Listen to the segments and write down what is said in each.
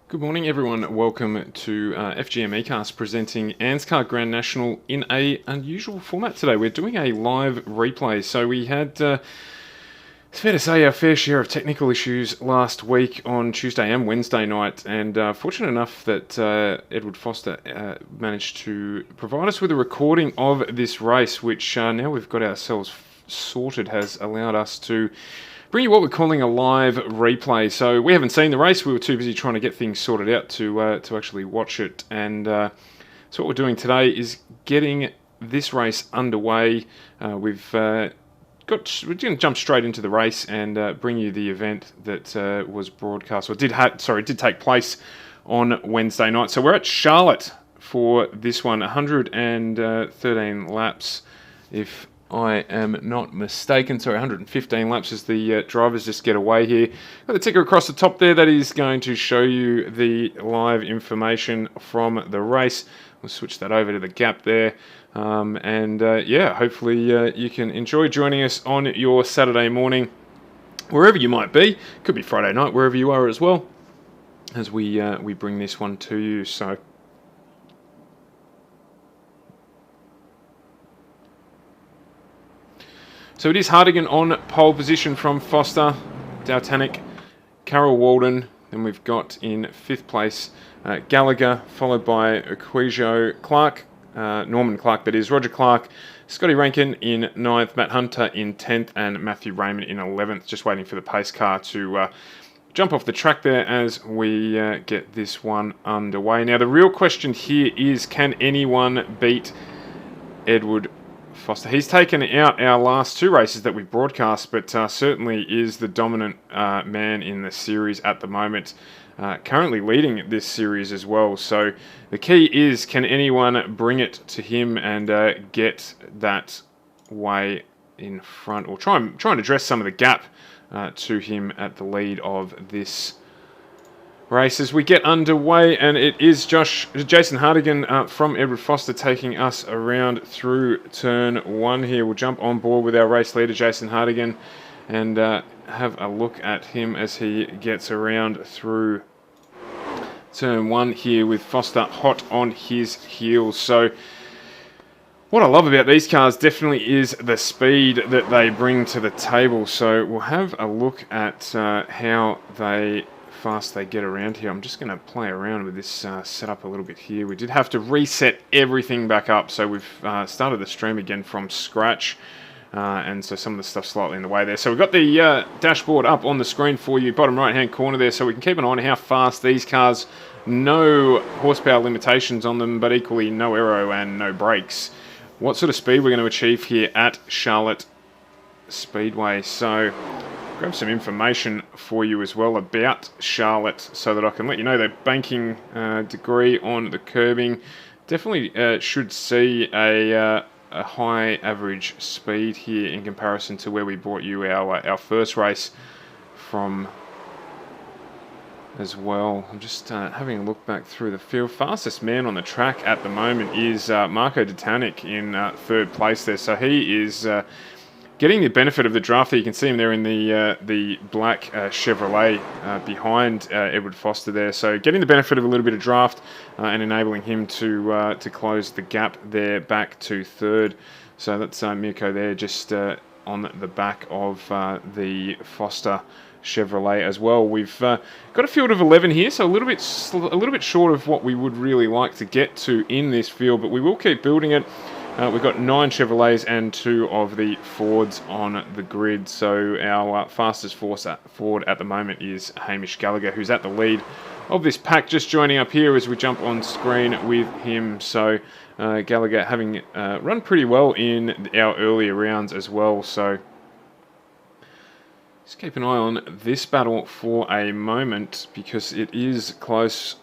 Good morning, everyone. Welcome to FGM eCast presenting Anscar Grand National in a unusual format today. We're doing a live replay. So we had, it's fair to say, our fair share of technical issues last week on Tuesday and Wednesday night, and fortunate enough that Edward Foster managed to provide us with a recording of this race, which now we've got ourselves sorted, has allowed us to bring you what we're calling a live replay. So we haven't seen the race. We were too busy trying to get things sorted out to actually watch it. And so what we're doing today is getting this race underway. We're going to jump straight into the race and bring you the event that was broadcast, or did take place on Wednesday night. So we're at Charlotte for this one, 113 laps, if I am not mistaken. Sorry, 115 laps as the drivers just get away here. Got the ticker across the top there. That is going to show you the live information from the race. We'll switch that over to the gap there. Yeah, hopefully you can enjoy joining us on your Saturday morning, wherever you might be. Could be Friday night, wherever you are as well, as we bring this one to you. So it is Hardigan on pole position from Foster, Dautanic, Carol Walden. Then we've got in 5th place Gallagher, followed by Equijo Clark, Norman Clark that is, Roger Clark, Scotty Rankin in 9th, Matt Hunter in 10th, and Matthew Raymond in 11th. Just waiting for the pace car to jump off the track there as we get this one underway. Now the real question here is, can anyone beat Edward Foster? He's taken out our last 2 races that we broadcast, but certainly is the dominant man in the series at the moment, currently leading this series as well. So the key is, can anyone bring it to him and get that way in front, or try and address some of the gap to him at the lead of this race as we get underway. And it is Jason Hardigan from Edward Foster taking us around through turn 1 here. We'll jump on board with our race leader, Jason Hardigan, and have a look at him as he gets around through turn 1 here with Foster hot on his heels. So what I love about these cars definitely is the speed that they bring to the table. So we'll have a look at how fast they get around here. I'm just going to play around with this setup a little bit here. We did have to reset everything back up, so we've started the stream again from scratch, and so some of the stuff's slightly in the way there. So we've got the dashboard up on the screen for you, bottom right hand corner there, so we can keep an eye on how fast these cars, no horsepower limitations on them, but equally no aero and no brakes, what sort of speed we're going to achieve here at Charlotte Speedway. So grab some information for you as well about Charlotte so that I can let you know the banking degree on the curbing. Definitely should see a high average speed here in comparison to where we brought you our first race from as well. I'm just having a look back through the field. Fastest man on the track at the moment is Marco Dautanic in 3rd place there. So he is getting the benefit of the draft there. You can see him there in the black Chevrolet behind Edward Foster there. So getting the benefit of a little bit of draft and enabling him to close the gap there back to 3rd. So that's Mirko there just on the back of the Foster Chevrolet as well. We've got a field of 11 here, so a little bit short of what we would really like to get to in this field, but we will keep building it. We've got 9 Chevrolets and 2 of the Fords on the grid. So our fastest Ford at the moment is Hamish Gallagher, who's at the lead of this pack, just joining up here as we jump on screen with him. So Gallagher having run pretty well in our earlier rounds as well. So just keep an eye on this battle for a moment, because it is close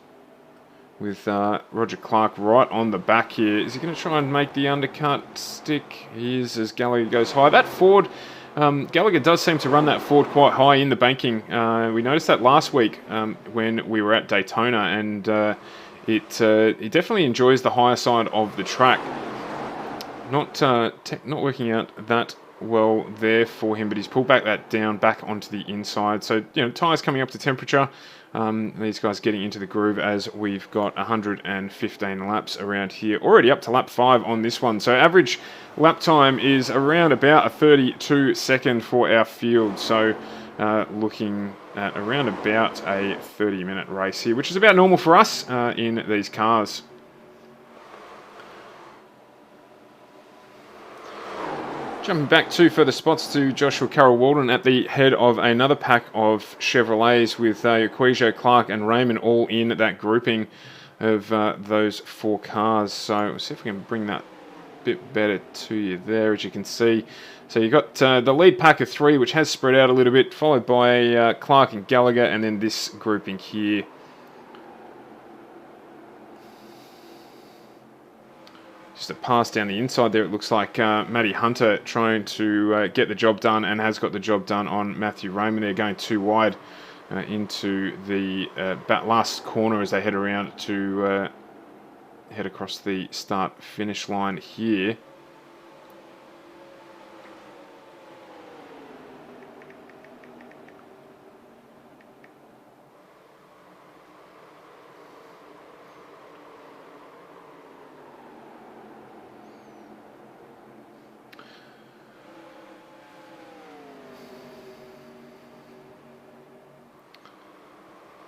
with Roger Clark right on the back here. Is he going to try and make the undercut stick? He is, as Gallagher goes high. That Ford, Gallagher does seem to run that Ford quite high in the banking. We noticed that last week when we were at Daytona, and he definitely enjoys the higher side of the track. Not working out that well there for him, but he's pulled that down back onto the inside. So, tyres coming up to temperature. These guys getting into the groove as we've got 115 laps around here. Already up to lap 5 on this one. So average lap time is around about a 32 second for our field. So looking at around about a 30-minute race here, which is about normal for us in these cars. Jumping back 2 further spots to Joshua Carroll Walden at the head of another pack of Chevrolets with Equizio, Clark and Raymond all in that grouping of those 4 cars. So we'll see if we can bring that a bit better to you there, as you can see. So you've got the lead pack of 3, which has spread out a little bit, followed by Clark and Gallagher, and then this grouping here. Just a pass down the inside there, it looks like Matty Hunter trying to get the job done, and has got the job done on Matthew Raymond. They're going too wide into the last corner as they head around to head across the start-finish line here.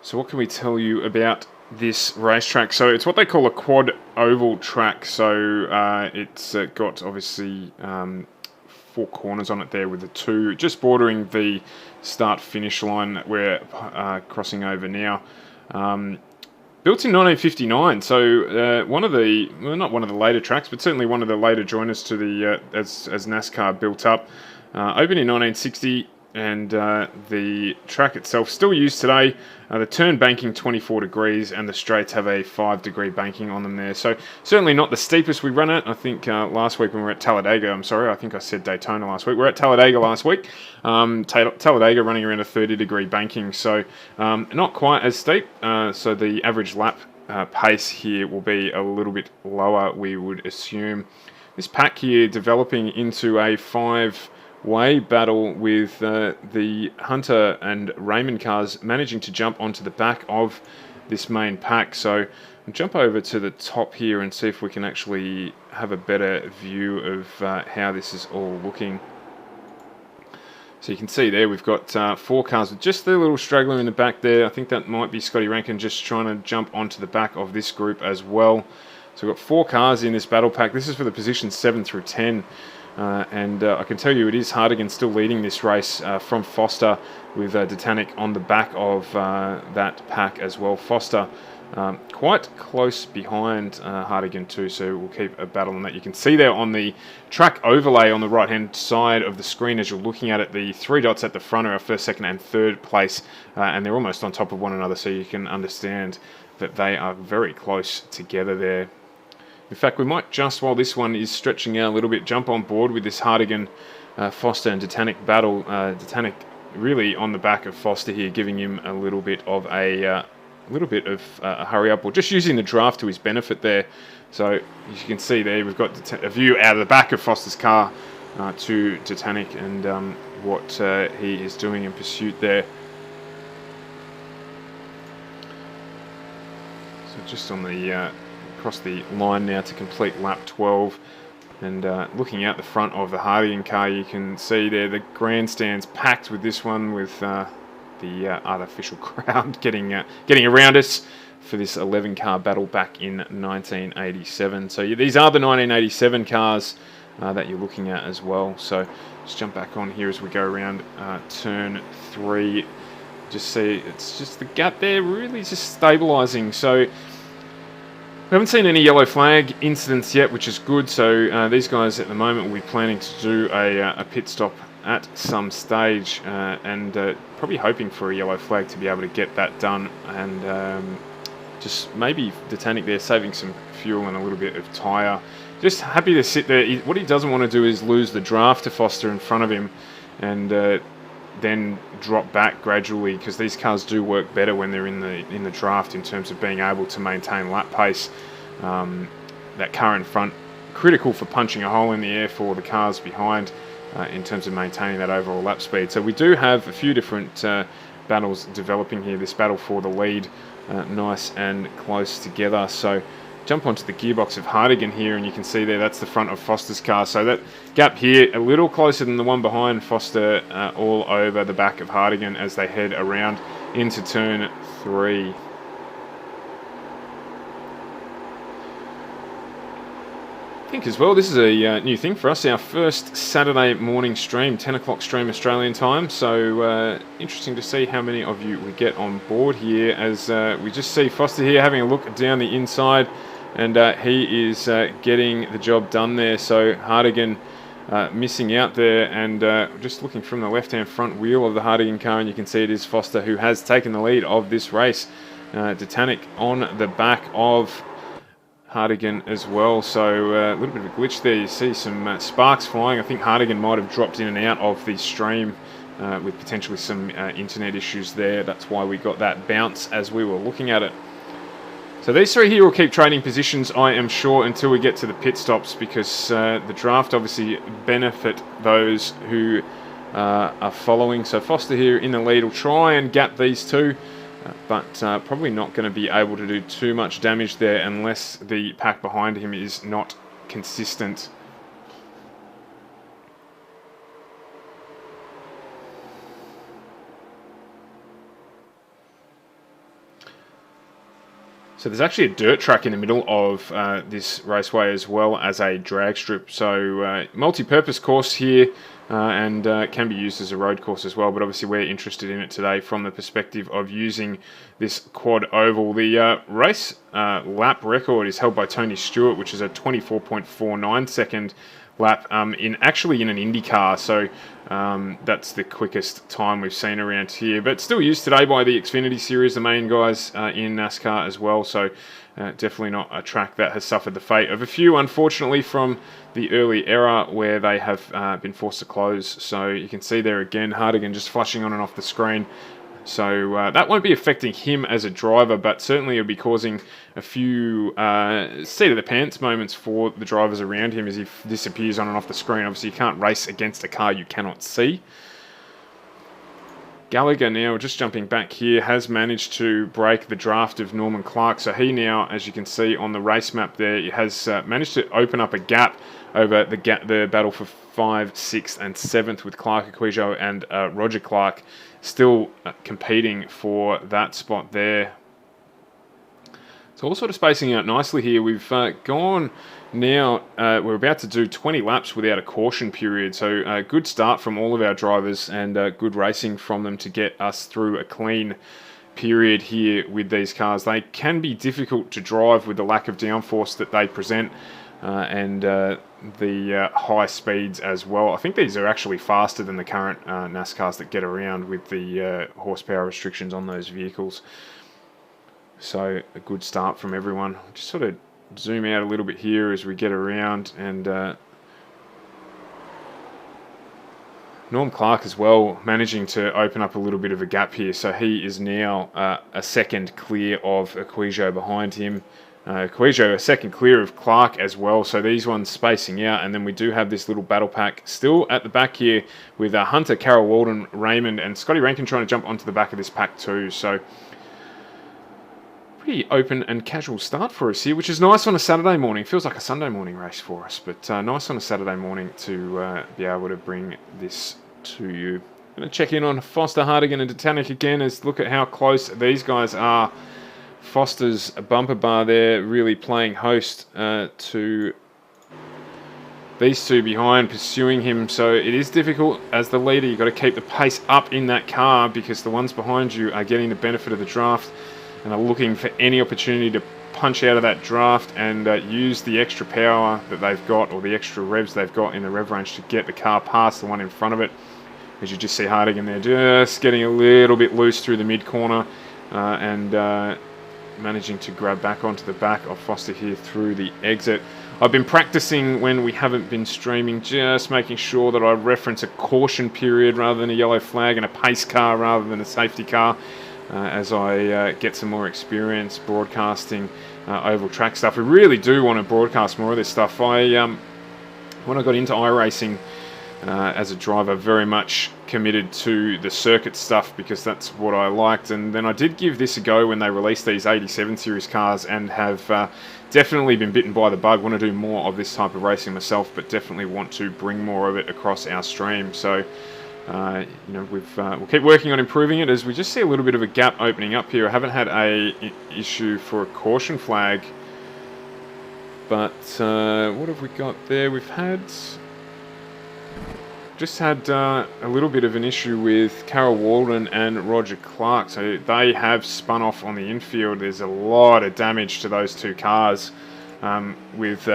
So what can we tell you about this racetrack? So it's what they call a quad oval track. So it's got obviously 4 corners on it there, with the 2 just bordering the start-finish line that we're crossing over now. Built in 1959, so not one of the later tracks, but certainly one of the later joiners to the as NASCAR built up. Opened in 1960. And the track itself still used today. The turn banking 24 degrees, and the straights have a 5-degree banking on them there. So certainly not the steepest we run at. I think last week when we were at Talladega, I think I said Daytona last week. We were at Talladega last week. Talladega running around a 30-degree banking, so not quite as steep. So the average lap pace here will be a little bit lower, we would assume. This pack here developing into a 5-way battle with the Hunter and Raymond cars managing to jump onto the back of this main pack. So I'll jump over to the top here and see if we can actually have a better view of how this is all looking. So you can see there we've got 4 cars with just a little straggler in the back there. I think that might be Scotty Rankin just trying to jump onto the back of this group as well. So we've got 4 cars in this battle pack. This is for the positions 7 through 10. And I can tell you it is Hardigan still leading this race from Foster, with Titanic on the back of that pack as well. Foster quite close behind Hardigan too, so we'll keep a battle on that. You can see there on the track overlay on the right hand side of the screen as you're looking at it, the 3 dots at the front are our 1st, 2nd and 3rd place, and they're almost on top of one another, so you can understand that they are very close together there. In fact, we might just, while this one is stretching out a little bit, jump on board with this Hardigan, Foster and Titanic battle. Titanic really on the back of Foster here, giving him a little bit of a hurry up, or just using the draft to his benefit there. So as you can see there, we've got a view out of the back of Foster's car to Titanic, and what he is doing in pursuit there. So just on the across the line now to complete lap 12. And looking out the front of the Hardigan car, you can see there the grandstand's packed with this one, with the artificial crowd getting around us for this 11-car battle back in 1987. So these are the 1987 cars that you're looking at as well. So let's jump back on here as we go around turn 3. Just see it's just the gap there really just stabilising. So we haven't seen any yellow flag incidents yet, which is good. So these guys at the moment will be planning to do a pit stop at some stage, and probably hoping for a yellow flag to be able to get that done, and just maybe Titanic there saving some fuel and a little bit of tyre. Just happy to sit there. What he doesn't want to do is lose the draft to Foster in front of him, and then drop back gradually, because these cars do work better when they're in the draft in terms of being able to maintain lap pace. That car in front, critical for punching a hole in the air for the cars behind in terms of maintaining that overall lap speed. So we do have a few different battles developing here. This battle for the lead, nice and close together. So jump onto the gearbox of Hardigan here, and you can see there that's the front of Foster's car. So that gap here a little closer than the one behind Foster, all over the back of Hardigan as they head around into turn 3. I think as well this is a new thing for us, our first Saturday morning stream, 10 o'clock stream Australian time. So interesting to see how many of you we get on board here, as we just see Foster here having a look down the inside, and he is getting the job done there. So Hardigan missing out there, and just looking from the left-hand front wheel of the Hardigan car, and you can see it is Foster who has taken the lead of this race. Titanic on the back of Hardigan as well. So a little bit of a glitch there. You see some sparks flying. I think Hardigan might have dropped in and out of the stream with potentially some internet issues there. That's why we got that bounce as we were looking at it. So these three here will keep trading positions, I am sure, until we get to the pit stops, because the draft obviously benefit those who are following. So Foster here in the lead will try and gap these two, but probably not going to be able to do too much damage there unless the pack behind him is not consistent. So there's actually a dirt track in the middle of this raceway as well as a drag strip. So multi-purpose course here, and can be used as a road course as well. But obviously we're interested in it today from the perspective of using this quad oval. The race lap record is held by Tony Stewart, which is a 24.49 second lap in an Indy car. So that's the quickest time we've seen around here, but still used today by the Xfinity Series, the main guys in NASCAR as well. So definitely not a track that has suffered the fate of a few, unfortunately, from the early era where they have been forced to close. So you can see there again, Hardigan just flashing on and off the screen. So that won't be affecting him as a driver, but certainly it'll be causing a few seat of the pants moments for the drivers around him as he disappears on and off the screen. Obviously you can't race against a car you cannot see. Gallagher now, just jumping back here, has managed to break the draft of Norman Clark. So he now, as you can see on the race map there, has managed to open up a gap over the battle for 5th, 6th and 7th with Clark Acquijo and Roger Clark still competing for that spot there. So all sort of spacing out nicely here. We've gone now, we're about to do 20 laps without a caution period. So a good start from all of our drivers, and good racing from them to get us through a clean period here with these cars. They can be difficult to drive with the lack of downforce that they present, and the high speeds as well. I think these are actually faster than the current NASCARs that get around with the horsepower restrictions on those vehicles. So a good start from everyone. Just sort of zoom out a little bit here as we get around, and Norm Clark as well managing to open up a little bit of a gap here. So he is now a second clear of Acquijo behind him. Acquijo a second clear of Clark as well. So these ones spacing out, and then we do have this little battle pack still at the back here with Hunter, Carol Walden, Raymond and Scotty Rankin trying to jump onto the back of this pack too. So pretty open and casual start for us here, which is nice on a Saturday morning. Feels like a Sunday morning race for us, but nice on a Saturday morning to be able to bring this to you. Going to check in on Foster, Hardigan and Titanic again, as look at how close these guys are. Foster's bumper bar there really playing host to these two behind, pursuing him. So it is difficult as the leader. You've got to keep the pace up in that car because the ones behind you are getting the benefit of the draft and are looking for any opportunity to punch out of that draft and use the extra power that they've got, or the extra revs they've got in the rev range, to get the car past the one in front of it. As you just see Hardigan there just getting a little bit loose through the mid corner and managing to grab back onto the back of Foster here through the exit. I've been practicing when we haven't been streaming, just making sure that I reference a caution period rather than a yellow flag, and a pace car rather than a safety car, as I get some more experience broadcasting oval track stuff. We really do want to broadcast more of this stuff. When I got into iRacing as a driver, very much committed to the circuit stuff because that's what I liked, and then I did give this a go when they released these 87 series cars, and have definitely been bitten by the bug. Want to do more of this type of racing myself, but definitely want to bring more of it across our stream. So we'll keep working on improving it, as we just see a little bit of a gap opening up here. I haven't had a issue for a caution flag, but what have we got there? We've just had a little bit of an issue with Carol Walden and Roger Clark, so they have spun off on the infield. There's a lot of damage to those two cars. With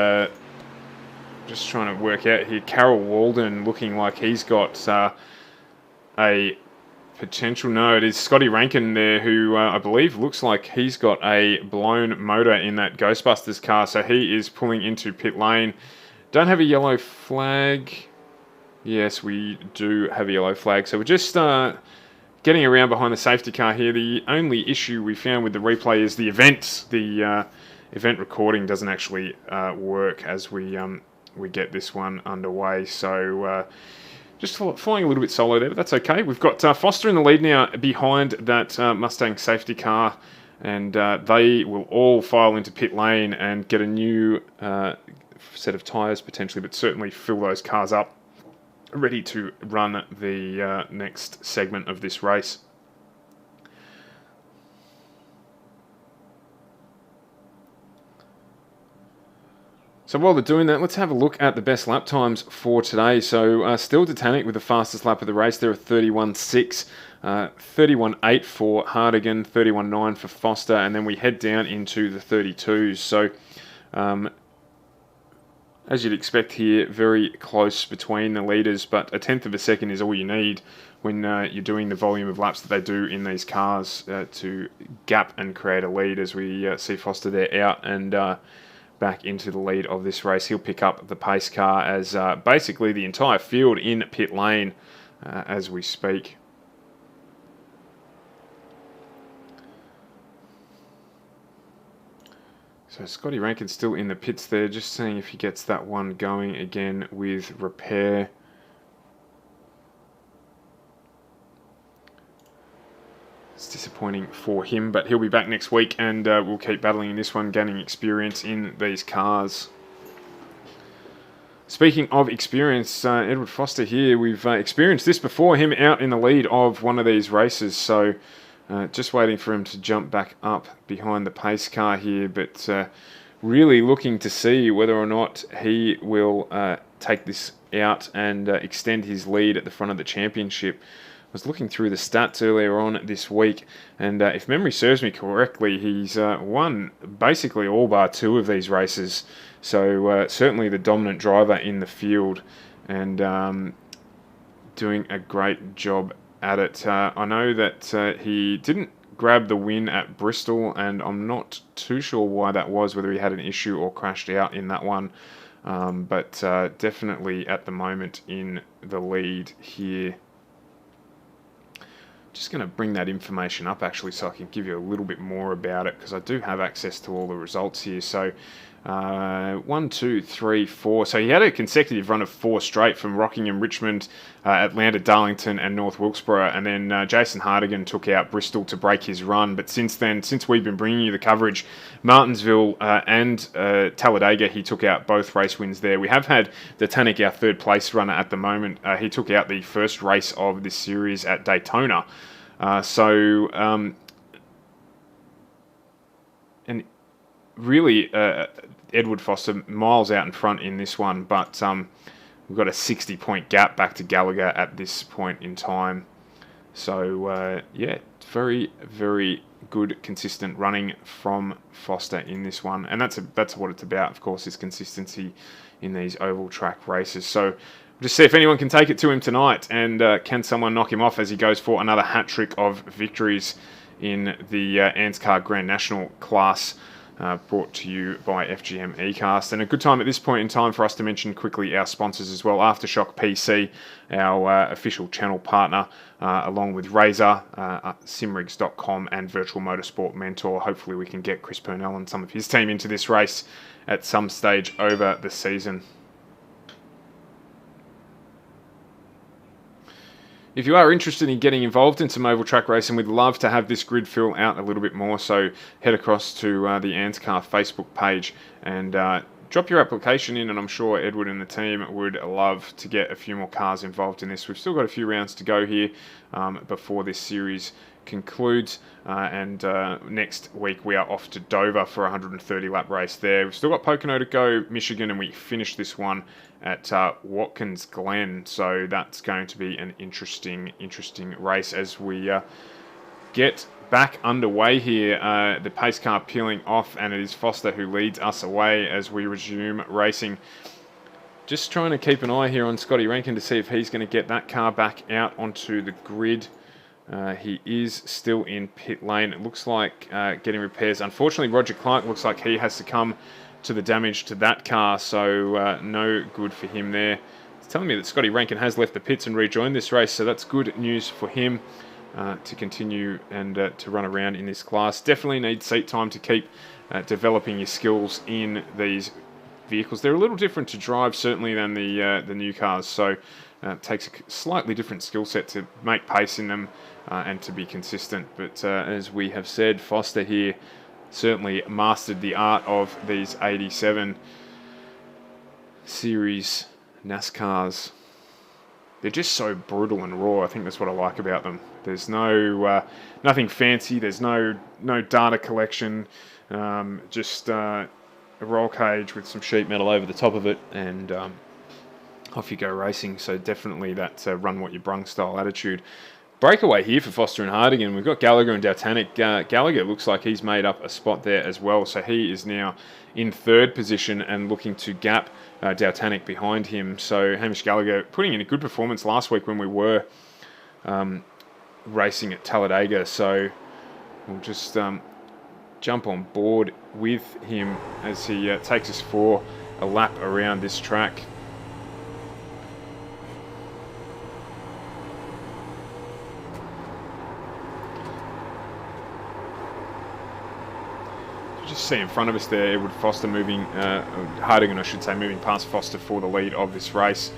just trying to work out here, Carol Walden looking like he's got a potential. No, it is Scotty Rankin there, who I believe looks like he's got a blown motor in that Ghostbusters car, so he is pulling into pit lane. Don't have a yellow flag. Yes, we do have a yellow flag. So we're just getting around behind the safety car here. The only issue we found with the replay is the event. The event recording doesn't actually work as we get this one underway. So just flying a little bit solo there, but that's okay. We've got Foster in the lead now behind that Mustang safety car, and they will all file into pit lane and get a new set of tyres potentially, but certainly fill those cars up, ready to run the next segment of this race. So while they're doing that, let's have a look at the best lap times for today. So still Titanic with the fastest lap of the race there at 31.6, 31.8 for Hardigan, 31.9 for Foster, and then we head down into the 32s. So as you'd expect here, very close between the leaders, but a tenth of a second is all you need when you're doing the volume of laps that they do in these cars to gap and create a lead, as we see Foster there out and back into the lead of this race. He'll pick up the pace car as basically the entire field in pit lane as we speak. So Scotty Rankin's still in the pits there, just seeing if he gets that one going again with repair. It's disappointing for him, but he'll be back next week, and we'll keep battling in this one, gaining experience in these cars. Speaking of experience, Edward Foster here, we've experienced this before, him out in the lead of one of these races, so just waiting for him to jump back up behind the pace car here, but really looking to see whether or not he will take this out and extend his lead at the front of the championship. I was looking through the stats earlier on this week, and if memory serves me correctly, he's won basically all bar two of these races, so certainly the dominant driver in the field, and doing a great job at it. I know that he didn't grab the win at Bristol, and I'm not too sure why that was, whether he had an issue or crashed out in that one, but definitely at the moment in the lead here. Just going to bring that information up actually so I can give you a little bit more about it, because I do have access to all the results here. So 1, 2, 3, 4. So he had a consecutive run of 4 straight from Rockingham, Richmond, Atlanta, Darlington, and North Wilkesboro. And then Jason Hardigan took out Bristol to break his run. But since then, since we've been bringing you the coverage, Martinsville and Talladega, he took out both race wins there. We have had the Tannic, our third place runner at the moment. He took out the first race of this series at Daytona. And really, Edward Foster miles out in front in this one, but we've got a 60-point gap back to Gallagher at this point in time. So, yeah, very, very good, consistent running from Foster in this one. And that's what it's about, of course, is consistency in these oval track races. So, just see if anyone can take it to him tonight, and can someone knock him off as he goes for another hat-trick of victories in the ANSCAR Grand National class. Brought to you by FGM eCast. And a good time at this point in time for us to mention quickly our sponsors as well. Aftershock PC, our official channel partner, along with Razor, simrigs.com, and Virtual Motorsport Mentor. Hopefully we can get Chris Purnell and some of his team into this race at some stage over the season. If you are interested in getting involved in some oval track racing, we'd love to have this grid fill out a little bit more. So head across to the ANSCAR Facebook page and drop your application in, and I'm sure Edward and the team would love to get a few more cars involved in this. We've still got a few rounds to go here before this series concludes, and next week we are off to Dover for a 130 lap race there. We've still got Pocono to go, Michigan, and we finish this one at Watkins Glen, so that's going to be an interesting race as we get back underway here. The pace car peeling off, and it is Foster who leads us away as we resume racing. Just trying to keep an eye here on Scotty Rankin to see if he's going to get that car back out onto the grid. He is still in pit lane. It looks like getting repairs. Unfortunately, Roger Clark looks like he has succumbed to the damage to that car, so no good for him there. It's telling me that Scotty Rankin has left the pits and rejoined this race, so that's good news for him to continue and to run around in this class. Definitely need seat time to keep developing your skills in these vehicles. They're a little different to drive, certainly, than the new cars, so it takes a slightly different skill set to make pace in them and to be consistent. But as we have said, Foster here certainly mastered the art of these 87 series NASCARs. They're just so brutal and raw. I think that's what I like about them. There's nothing fancy. There's no data collection. Just a roll cage with some sheet metal over the top of it, and off you go racing. So definitely that run what you brung style attitude. Breakaway here for Foster and Hardigan. We've got Gallagher and Daltanic. Gallagher looks like he's made up a spot there as well, so he is now in third position and looking to gap Daltanic behind him. So Hamish Gallagher putting in a good performance last week when we were racing at Talladega, so we'll just jump on board with him as he takes us for a lap around this track. Just see in front of us there, Edward Foster moving, Hardigan I should say, moving past Foster for the lead of this race.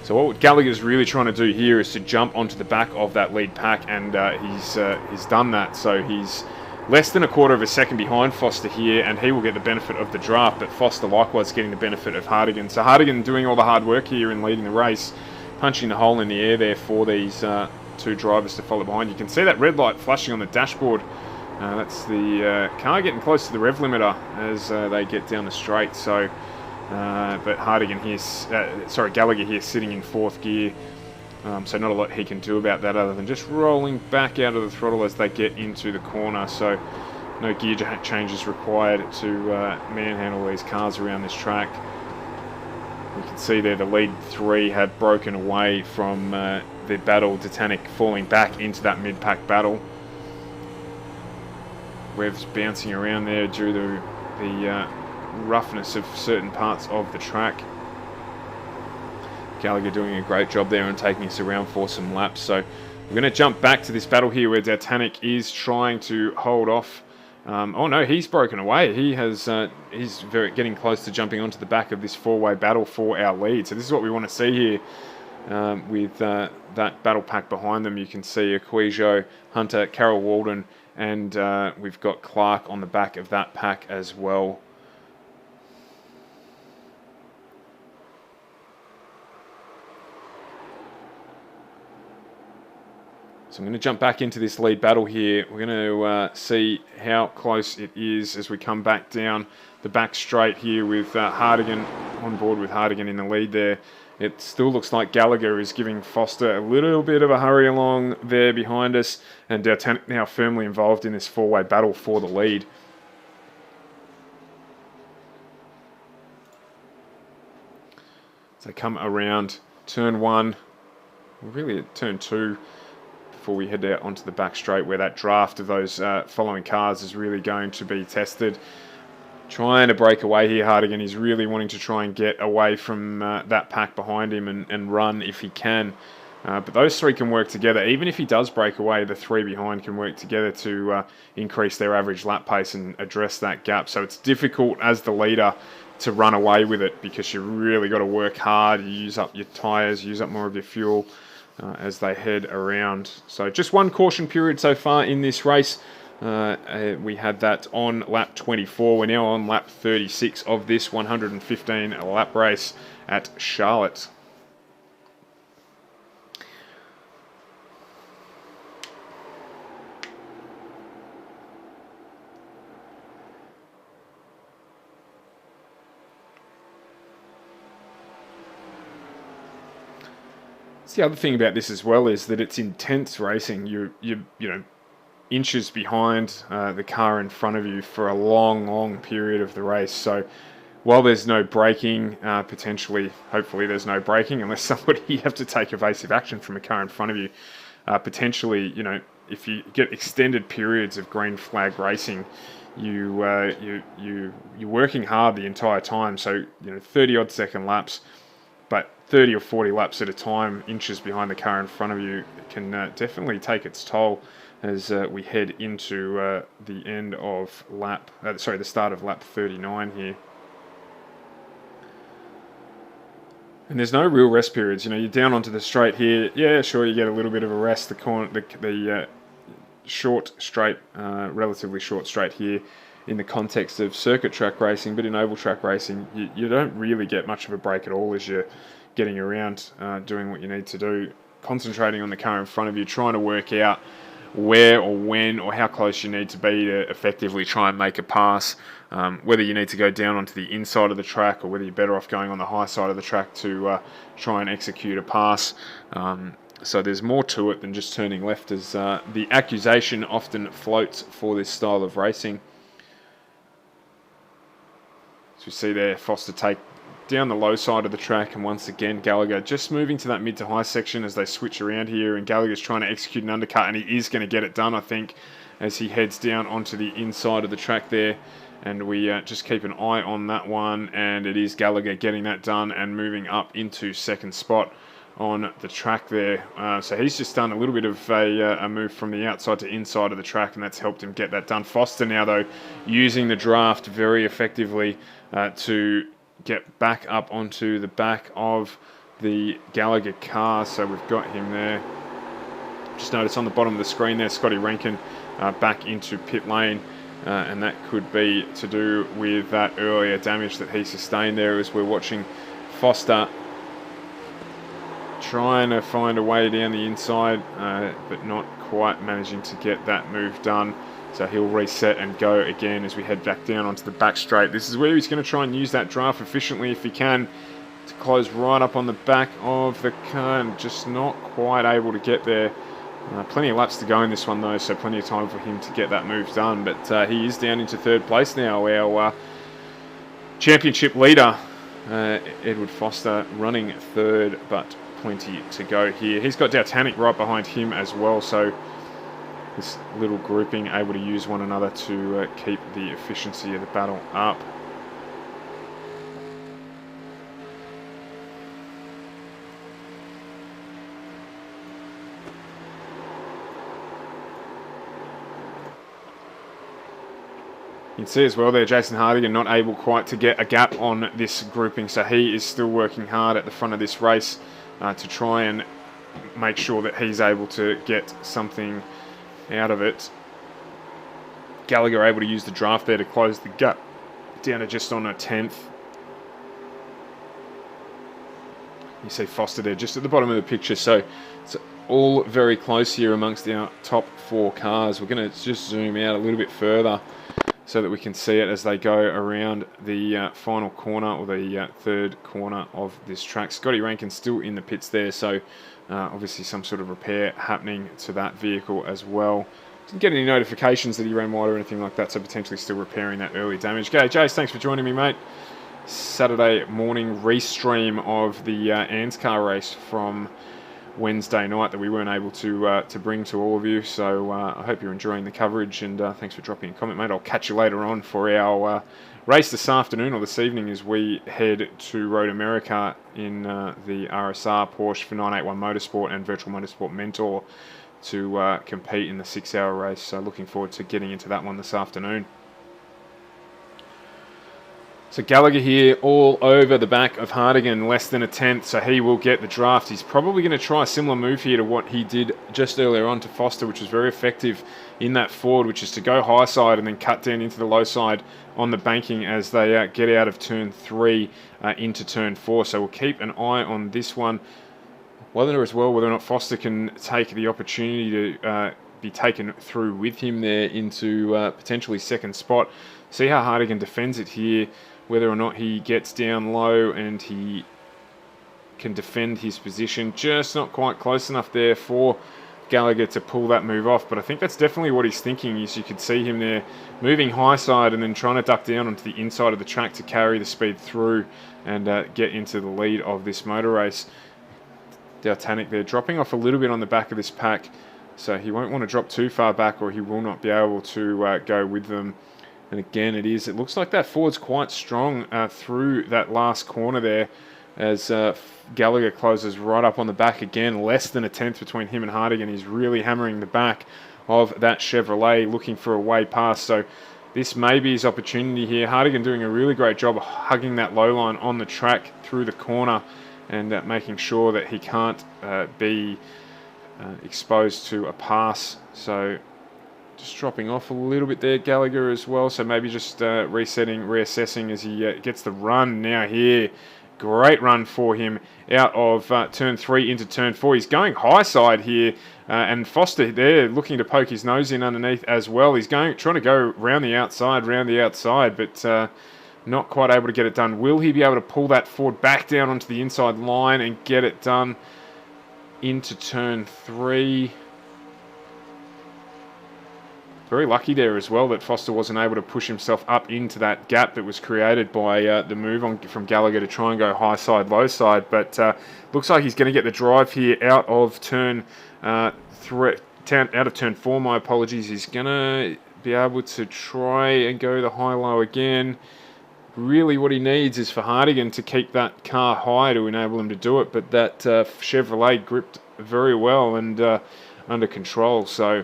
So what Gallagher's really trying to do here is to jump onto the back of that lead pack, and he's done that. So he's less than a quarter of a second behind Foster here, and he will get the benefit of the draft, but Foster likewise getting the benefit of Hardigan. So Hardigan doing all the hard work here in leading the race, punching the hole in the air there for these two drivers to follow behind. You can see that red light flashing on the dashboard. That's the car getting close to the rev limiter as they get down the straight. So, but Hardigan here, Gallagher here sitting in fourth gear. So not a lot he can do about that other than just rolling back out of the throttle as they get into the corner. So no gear changes required to manhandle these cars around this track. You can see there the lead three have broken away from the battle. Titanic falling back into that mid-pack battle. Revs bouncing around there due to the roughness of certain parts of the track. Gallagher doing a great job there and taking us around for some laps. So we're going to jump back to this battle here where Daltanic is trying to hold off Oh no, he's broken away. He's getting close to jumping onto the back of this four-way battle for our lead. So this is what we want to see here. With that battle pack behind them, you can see Aquisio, Hunter, Carol Walden, and we've got Clark on the back of that pack as well. So I'm going to jump back into this lead battle here. We're going to see how close it is as we come back down the back straight here with Hardigan on board with Hardigan in the lead there. It still looks like Gallagher is giving Foster a little bit of a hurry along there behind us, and Dautanic now firmly involved in this four-way battle for the lead. So come around turn 1, really at turn 2, before we head out onto the back straight where that draft of those following cars is really going to be tested. Trying to break away here, Hardigan. He's really wanting to try and get away from that pack behind him and run if he can. But those three can work together. Even if he does break away, the three behind can work together to increase their average lap pace and address that gap. So it's difficult as the leader to run away with it because you really got to work hard. You use up your tyres, use up more of your fuel as they head around. So just one caution period so far in this race. We had that on lap 24. We're now on lap 36 of this 115 lap race at Charlotte. The other thing about this as well is that it's intense racing. You know, inches behind the car in front of you for a long period of the race. So while there's no braking, hopefully there's no braking unless somebody you have to take evasive action from a car in front of you. Potentially, you know, if you get extended periods of green flag racing, you're working hard the entire time. So, you know, 30 odd second laps, but 30 or 40 laps at a time, inches behind the car in front of you, can definitely take its toll as we head into the end of the start of lap 39 here. And there's no real rest periods. You know, you're down onto the straight here. Yeah, sure, you get a little bit of a rest. The short straight, relatively short straight here in the context of circuit track racing, but in oval track racing, you don't really get much of a break at all as you're getting around, doing what you need to do, concentrating on the car in front of you, trying to work out where or when or how close you need to be to effectively try and make a pass, whether you need to go down onto the inside of the track or whether you're better off going on the high side of the track to try and execute a pass. So there's more to it than just turning left, as the accusation often floats for this style of racing. So we see there Foster take down the low side of the track, and once again Gallagher just moving to that mid to high section as they switch around here, and Gallagher's trying to execute an undercut, and he is going to get it done, I think, as he heads down onto the inside of the track there. And we just keep an eye on that one, and it is Gallagher getting that done and moving up into second spot on the track there. So he's just done a little bit of a move from the outside to inside of the track, and that's helped him get that done. Foster now, though, using the draft very effectively to get back up onto the back of the Gallagher car. So we've got him there. Just notice on the bottom of the screen there, Scotty Rankin back into pit lane. And that could be to do with that earlier damage that he sustained there, as we're watching Foster trying to find a way down the inside, but not quite managing to get that move done. So he'll reset and go again as we head back down onto the back straight. This is where he's going to try and use that draft efficiently if he can, to close right up on the back of the car, and just not quite able to get there. Plenty of laps to go in this one, though, so plenty of time for him to get that move done. But he is down into third place now. Our championship leader, Edward Foster, running third, but plenty to go here. He's got Dautanic right behind him as well, so this little grouping able to use one another to keep the efficiency of the battle up. You can see as well there, Jason Hardigan not able quite to get a gap on this grouping, so he is still working hard at the front of this race to try and make sure that he's able to get something out of it. Gallagher able to use the draft there to close the gap down to just on a 10th. You see Foster there just at the bottom of the picture, so it's all very close here amongst our top 4 cars. We're going to just zoom out a little bit further so that we can see it as they go around the final corner, or the third corner of this track. Scotty Rankin's still in the pits there, so obviously some sort of repair happening to that vehicle as well. Didn't get any notifications that he ran wide or anything like that, so potentially still repairing that early damage. G'day, Jace, thanks for joining me, mate. Saturday morning restream of the ANSCAR race from Wednesday night that we weren't able to bring to all of you, so I hope you're enjoying the coverage, and thanks for dropping a comment, mate. I'll catch you later on for our race this afternoon or this evening as we head to Road America in the RSR Porsche for 981 Motorsport and Virtual Motorsport Mentor to compete in the 6-hour race, so looking forward to getting into that one this afternoon. So Gallagher here all over the back of Hardigan, less than a 10th, so he will get the draft. He's probably going to try a similar move here to what he did just earlier on to Foster, which was very effective in that Ford, which is to go high side and then cut down into the low side on the banking as they get out of turn 3 into turn 4. So we'll keep an eye on this one. Whether or not Foster can take the opportunity to be taken through with him there into potentially second spot. See how Hardigan defends it here, whether or not he gets down low and he can defend his position. Just not quite close enough there for Gallagher to pull that move off, but I think that's definitely what he's thinking. Is you could see him there moving high side and then trying to duck down onto the inside of the track to carry the speed through and get into the lead of this motor race. Daltanic there dropping off a little bit on the back of this pack, so he won't want to drop too far back or he will not be able to go with them. And again, it looks like that Ford's quite strong through that last corner there as Gallagher closes right up on the back again. Less than a 10th between him and Hardigan. He's really hammering the back of that Chevrolet, looking for a way past. So this may be his opportunity here. Hardigan doing a really great job of hugging that low line on the track through the corner and making sure that he can't be exposed to a pass. So just dropping off a little bit there, Gallagher as well. So maybe just reassessing as he gets the run now here. Great run for him out of turn 3 into turn 4. He's going high side here, and Foster there looking to poke his nose in underneath as well. He's trying to go round the outside, but not quite able to get it done. Will he be able to pull that Ford back down onto the inside line and get it done into turn 3? Very lucky there as well that Foster wasn't able to push himself up into that gap that was created by the move on from Gallagher to try and go high side, low side. But looks like he's going to get the drive here out of turn 4. My apologies. He's going to be able to try and go the high low again. Really what he needs is for Hardigan to keep that car high to enable him to do it. But that Chevrolet gripped very well and under control. So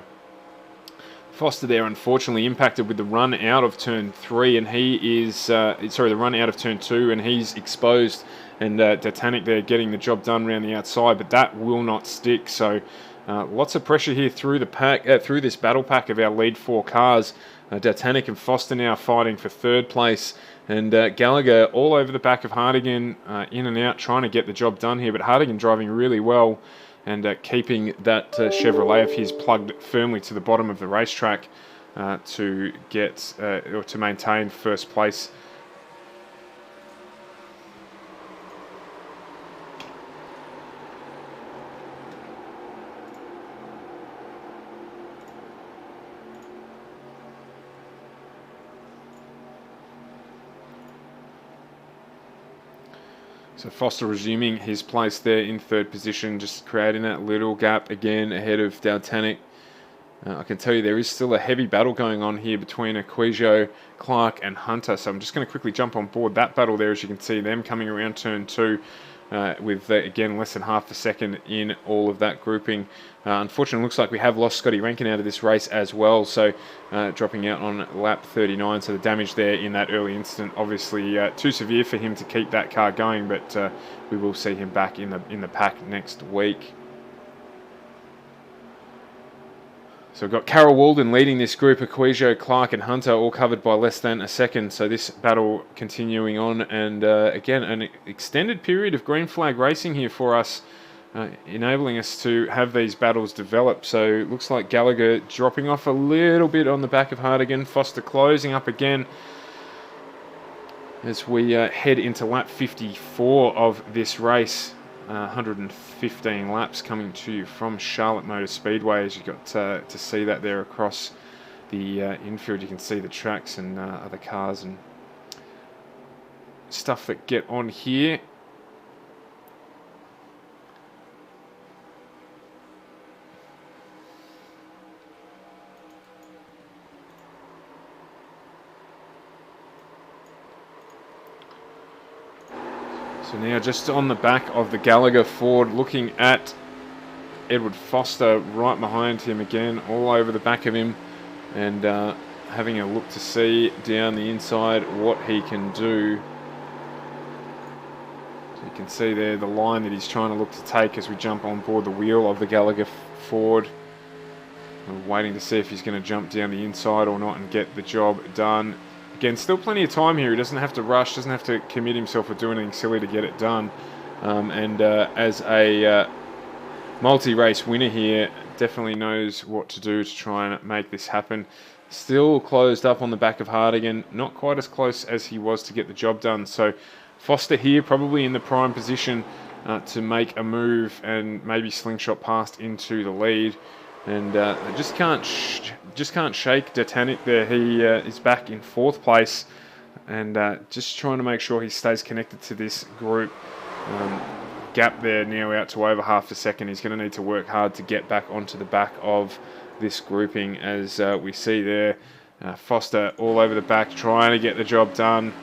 Foster there unfortunately impacted with the run out of turn 3, and he is the run out of turn 2, and he's exposed, and Daltanic there getting the job done around the outside, but that will not stick. So lots of pressure here through the pack, through this battle pack of our lead 4 cars. Daltanic and Foster now fighting for 3rd place, and Gallagher all over the back of Hardigan, in and out, trying to get the job done here, but Hardigan driving really well and keeping that Chevrolet of his plugged firmly to the bottom of the racetrack to get or to maintain 1st place. So Foster resuming his place there in 3rd position, just creating that little gap again ahead of Daltanic. I can tell you there is still a heavy battle going on here between Acquisio, Clark and Hunter, so I'm just going to quickly jump on board that battle there. As you can see them coming around turn 2 with, again, less than half a second in all of that grouping. Unfortunately, looks like we have lost Scotty Rankin out of this race as well, so dropping out on lap 39. So the damage there in that early incident, obviously too severe for him to keep that car going, but we will see him back in the pack next week. So we've got Carol Walden leading this group, Aquisio, Clark and Hunter all covered by less than a second. So this battle continuing on, and again, an extended period of green flag racing here for us, enabling us to have these battles develop. So it looks like Gallagher dropping off a little bit on the back of Hardigan, Foster closing up again as we head into lap 54 of this race. 115 laps coming to you from Charlotte Motor Speedway, as you got to see that there across the infield. You can see the tracks and other cars and stuff that get on here. So now just on the back of the Gallagher Ford, looking at Edward Foster right behind him again, all over the back of him, and having a look to see down the inside what he can do. So you can see there the line that he's trying to look to take as we jump on board the wheel of the Gallagher Ford. We're waiting to see if he's going to jump down the inside or not and get the job done. Again, still plenty of time here. He doesn't have to rush, doesn't have to commit himself or do anything silly to get it done. As a multi-race winner here, definitely knows what to do to try and make this happen. Still closed up on the back of Hardigan, not quite as close as he was to get the job done. So Foster here probably in the prime position to make a move and maybe slingshot past into the lead. And just can't shake Datanic there. He is back in 4th place, and just trying to make sure he stays connected to this group. Gap there now out to over half a second. He's going to need to work hard to get back onto the back of this grouping, as we see there. Foster all over the back, trying to get the job done.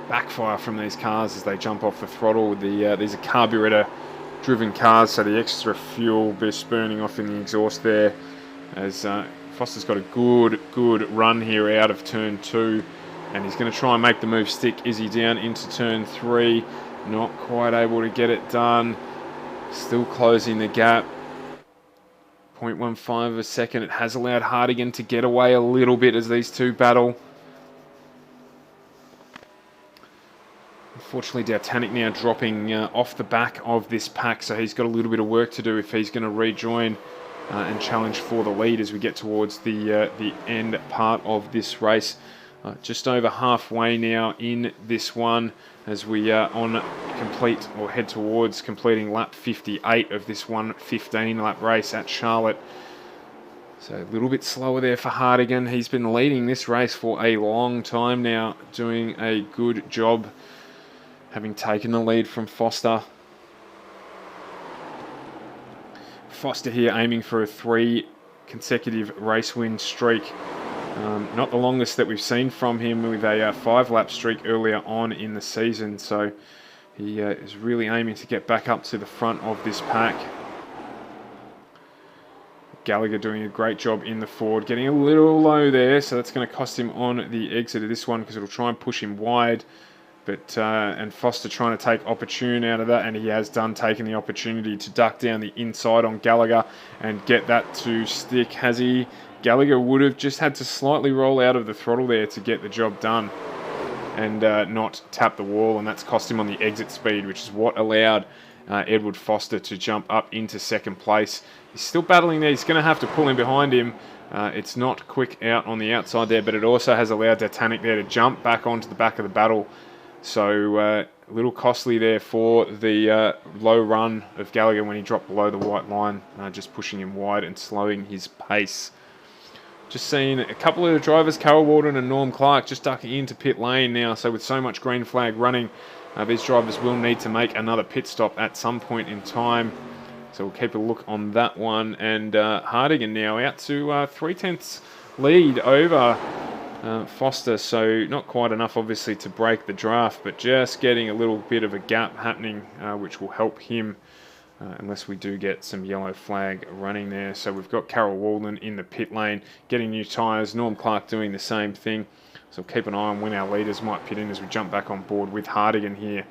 Backfire from these cars as they jump off the throttle. These are carburetor-driven cars, so the extra fuel is burning off in the exhaust there. As Foster's got a good run here out of turn 2, and he's going to try and make the move stick. Is he down into turn 3? Not quite able to get it done. Still closing the gap. 0.15 of a second. It has allowed Hardigan to get away a little bit as these two battle. Unfortunately, Datanic now dropping off the back of this pack, so he's got a little bit of work to do if he's going to rejoin and challenge for the lead as we get towards the end part of this race. Just over halfway now in this one as we are on complete or head towards completing lap 58 of this 1:15 lap race at Charlotte. So a little bit slower there for Hardigan. He's been leading this race for a long time now, doing a good job, having taken the lead from Foster. Foster here aiming for a 3 consecutive race win streak. Not the longest that we've seen from him, with a 5-lap streak earlier on in the season. So he is really aiming to get back up to the front of this pack. Gallagher doing a great job in the Ford, getting a little low there, so that's going to cost him on the exit of this one because it'll try and push him wide. But and Foster trying to take opportune out of that, and he has done, taking the opportunity to duck down the inside on Gallagher and get that to stick. Has he? Gallagher would have just had to slightly roll out of the throttle there to get the job done and not tap the wall, and that's cost him on the exit speed, which is what allowed Edward Foster to jump up into 2nd place. He's still battling there. He's going to have to pull in behind him. It's not quick out on the outside there, but it also has allowed Datanic there to jump back onto the back of the battle. So a little costly there for the low run of Gallagher when he dropped below the white line, just pushing him wide and slowing his pace. Just seeing a couple of the drivers, Carol Walden and Norm Clark, just ducking into pit lane now. So with so much green flag running, these drivers will need to make another pit stop at some point in time. So we'll keep a look on that one. And Hardigan now out to 3/10 lead over Foster, so not quite enough obviously to break the draft, but just getting a little bit of a gap happening, which will help him unless we do get some yellow flag running there. So we've got Carol Walden in the pit lane getting new tyres, Norm Clark doing the same thing. So keep an eye on when our leaders might pit in as we jump back on board with Hardigan here,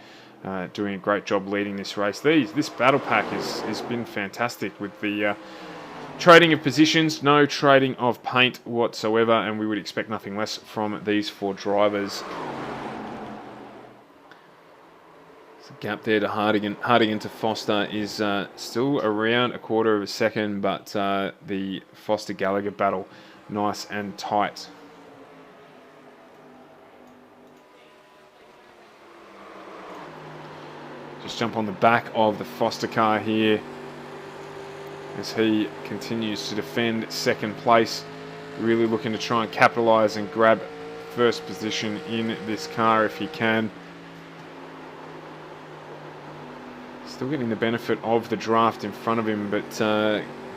doing a great job leading this race. This battle pack has been fantastic with the trading of positions, no trading of paint whatsoever, and we would expect nothing less from these 4 drivers. So gap there to Hardigan. Hardigan to Foster is still around a quarter of a second, but the Foster-Gallagher battle nice and tight. Just jump on the back of the Foster car here as he continues to defend second place, really looking to try and capitalise and grab first position in this car if he can. Still getting the benefit of the draft in front of him, but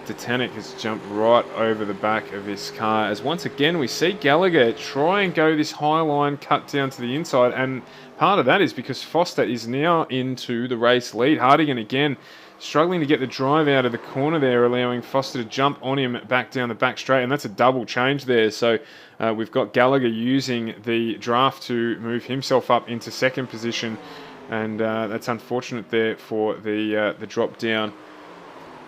Titanic has jumped right over the back of his car as once again we see Gallagher try and go this high line cut down to the inside, and part of that is because Foster is now into the race lead. Hardigan again struggling to get the drive out of the corner there, allowing Foster to jump on him back down the back straight, and that's a double change there. So we've got Gallagher using the draft to move himself up into second position, and that's unfortunate there for the drop down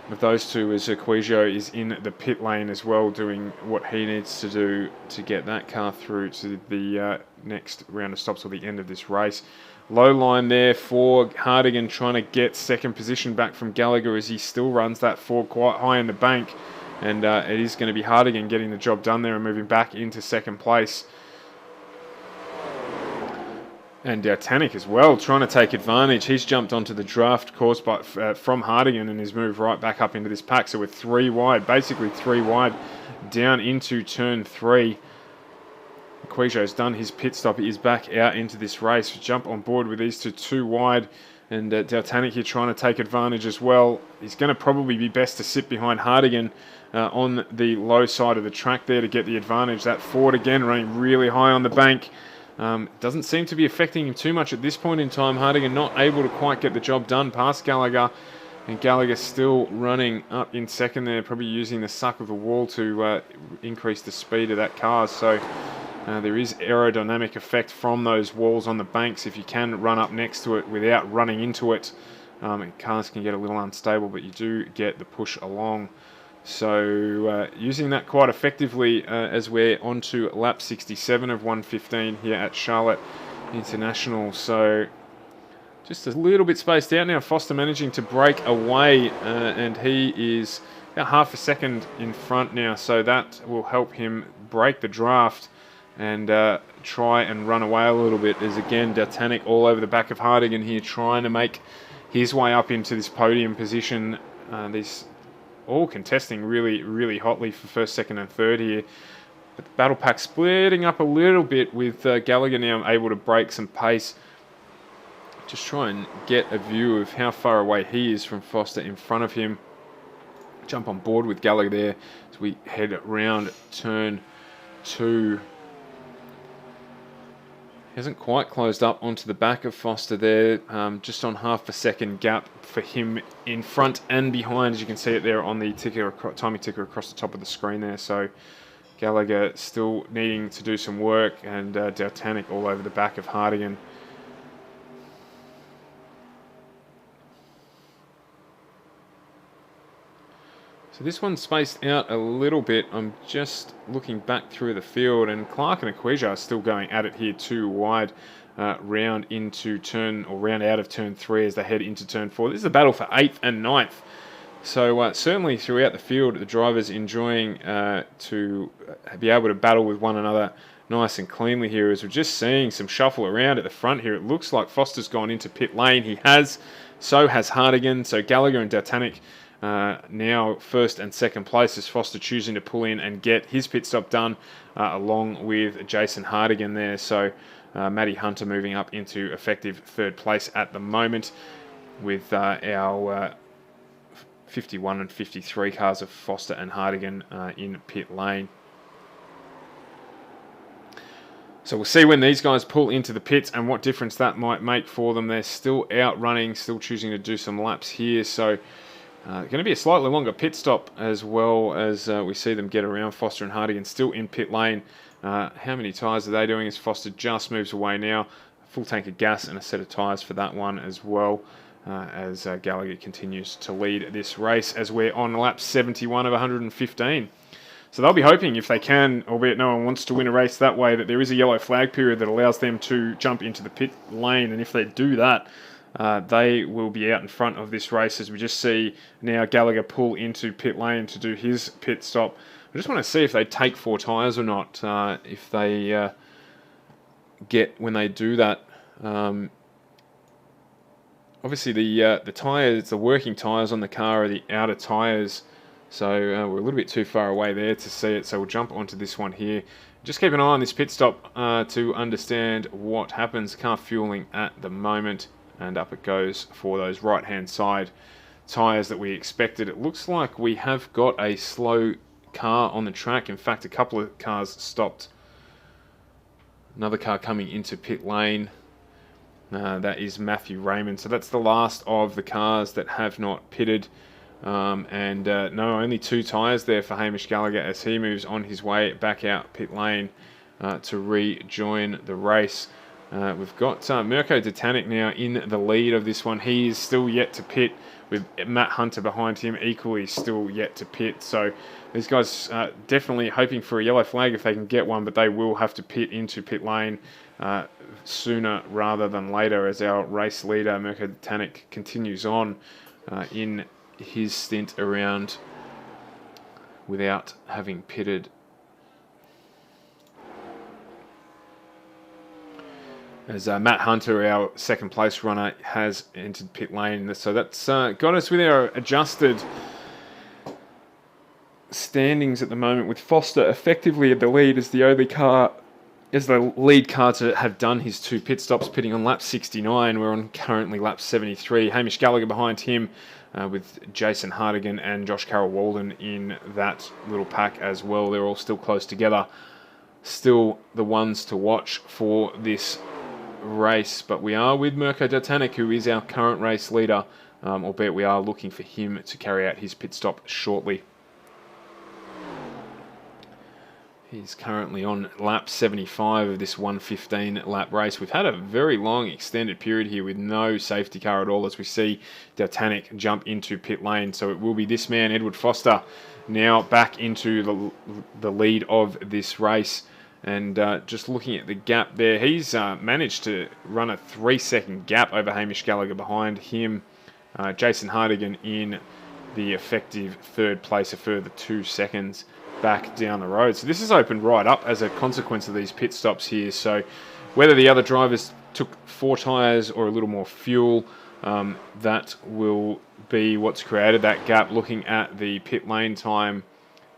of those two, as Equizio is in the pit lane as well, doing what he needs to do to get that car through to the next round of stops or the end of this race. Low line there for Hardigan, trying to get second position back from Gallagher as he still runs that 4 quite high in the bank, and it is going to be Hardigan getting the job done there and moving back into second place. And Tanik as well, trying to take advantage. He's jumped onto the draft caused by from Hardigan and has moved right back up into this pack. So we're 3 wide, basically 3 wide, down into turn 3. Equizio's done his pit stop. He is back out into this race. Jump on board with these 2 wide. And Tanik here trying to take advantage as well. He's going to probably be best to sit behind Hardigan on the low side of the track there to get the advantage. That Ford again running really high on the bank. Doesn't seem to be affecting him too much at this point in time. Hardigan not able to quite get the job done past Gallagher, and Gallagher still running up in second there, probably using the suck of the wall to increase the speed of that car. So there is aerodynamic effect from those walls on the banks if you can run up next to it without running into it. Cars can get a little unstable, but you do get the push along. So using that quite effectively as we're on to lap 67 of 1:15 here at Charlotte International. So just a little bit spaced out now. Foster managing to break away, and he is about half a second in front now. So that will help him break the draft and try and run away a little bit. As again, Titanic all over the back of Hardigan here, trying to make his way up into this podium position. These all contesting really, really hotly for first, second and third here. But the battle pack splitting up a little bit with Gallagher now able to break some pace. Just try and get a view of how far away he is from Foster in front of him. Jump on board with Gallagher there as we head around turn 2. Hasn't quite closed up onto the back of Foster there, just on half a second gap for him in front and behind, as you can see it there on the ticker, timing ticker across the top of the screen there. So Gallagher still needing to do some work, and Titanic all over the back of Hardigan. So this one's spaced out a little bit. I'm just looking back through the field, and Clark and Equizio are still going at it here 2 wide, round into turn, or round out of turn 3 as they head into turn 4. This is a battle for 8th and 9th. So certainly throughout the field, the drivers enjoying to be able to battle with one another nice and cleanly here, as we're just seeing some shuffle around at the front here. It looks like Foster's gone into pit lane. He has. So has Hardigan. So Gallagher and Titanic now first and second place, as Foster choosing to pull in and get his pit stop done along with Jason Hardigan there. So Matty Hunter moving up into effective third place at the moment, with our 51 and 53 cars of Foster and Hardigan in pit lane. So we'll see when these guys pull into the pits and what difference that might make for them. They're still out running, still choosing to do some laps here. So going to be a slightly longer pit stop as well as we see them get around. Foster and Hardigan still in pit lane. How many tyres are they doing as Foster just moves away now? Full tank of gas and a set of tyres for that one as well. As Gallagher continues to lead this race as we're on lap 71 of 115. So they'll be hoping if they can, albeit no one wants to win a race that way, that there is a yellow flag period that allows them to jump into the pit lane. And if they do that, they will be out in front of this race as we just see now Gallagher pull into pit lane to do his pit stop. I just want to see if they take 4 tyres or not, if they when they do that. Obviously the tyres, the working tyres on the car are the outer tyres. So we're a little bit too far away there to see it. So we'll jump onto this one here. Just keep an eye on this pit stop to understand what happens. Car fueling at the moment. And up it goes for those right-hand side tyres that we expected. It looks like we have got a slow car on the track. In fact, a couple of cars stopped. Another car coming into pit lane. That is Matthew Raymond. So that's the last of the cars that have not pitted. No, only 2 tyres there for Hamish Gallagher as he moves on his way back out pit lane to rejoin the race. We've got Mirko Detanic now in the lead of this one. He is still yet to pit with Matt Hunter behind him, equally still yet to pit. So these guys definitely hoping for a yellow flag if they can get one, but they will have to pit into pit lane sooner rather than later as our race leader, Mirko Detanic, continues on in his stint around without having pitted. As Matt Hunter, our second place runner, has entered pit lane. So that's got us with our adjusted standings at the moment, with Foster effectively at the lead as the only car, as the lead car to have done his 2 pit stops, pitting on lap 69. We're on currently lap 73. Hamish Gallagher behind him, with Jason Hardigan and Josh Carroll-Walden in that little pack as well. They're all still close together. Still the ones to watch for this race, but we are with Mirko Detanic, who is our current race leader, albeit we are looking for him to carry out his pit stop shortly. He's currently on lap 75 of this 115 lap race. We've had a very long extended period here with no safety car at all as we see Detanic jump into pit lane. So it will be this man, Edward Foster, now back into the lead of this race. And just looking at the gap there, he's managed to run a 3-second gap over Hamish Gallagher behind him. Jason Hardigan in the effective 3rd place, a further 2 seconds back down the road. So this has opened right up as a consequence of these pit stops here. So whether the other drivers took 4 tyres or a little more fuel, that will be what's created that gap. Looking at the pit lane time,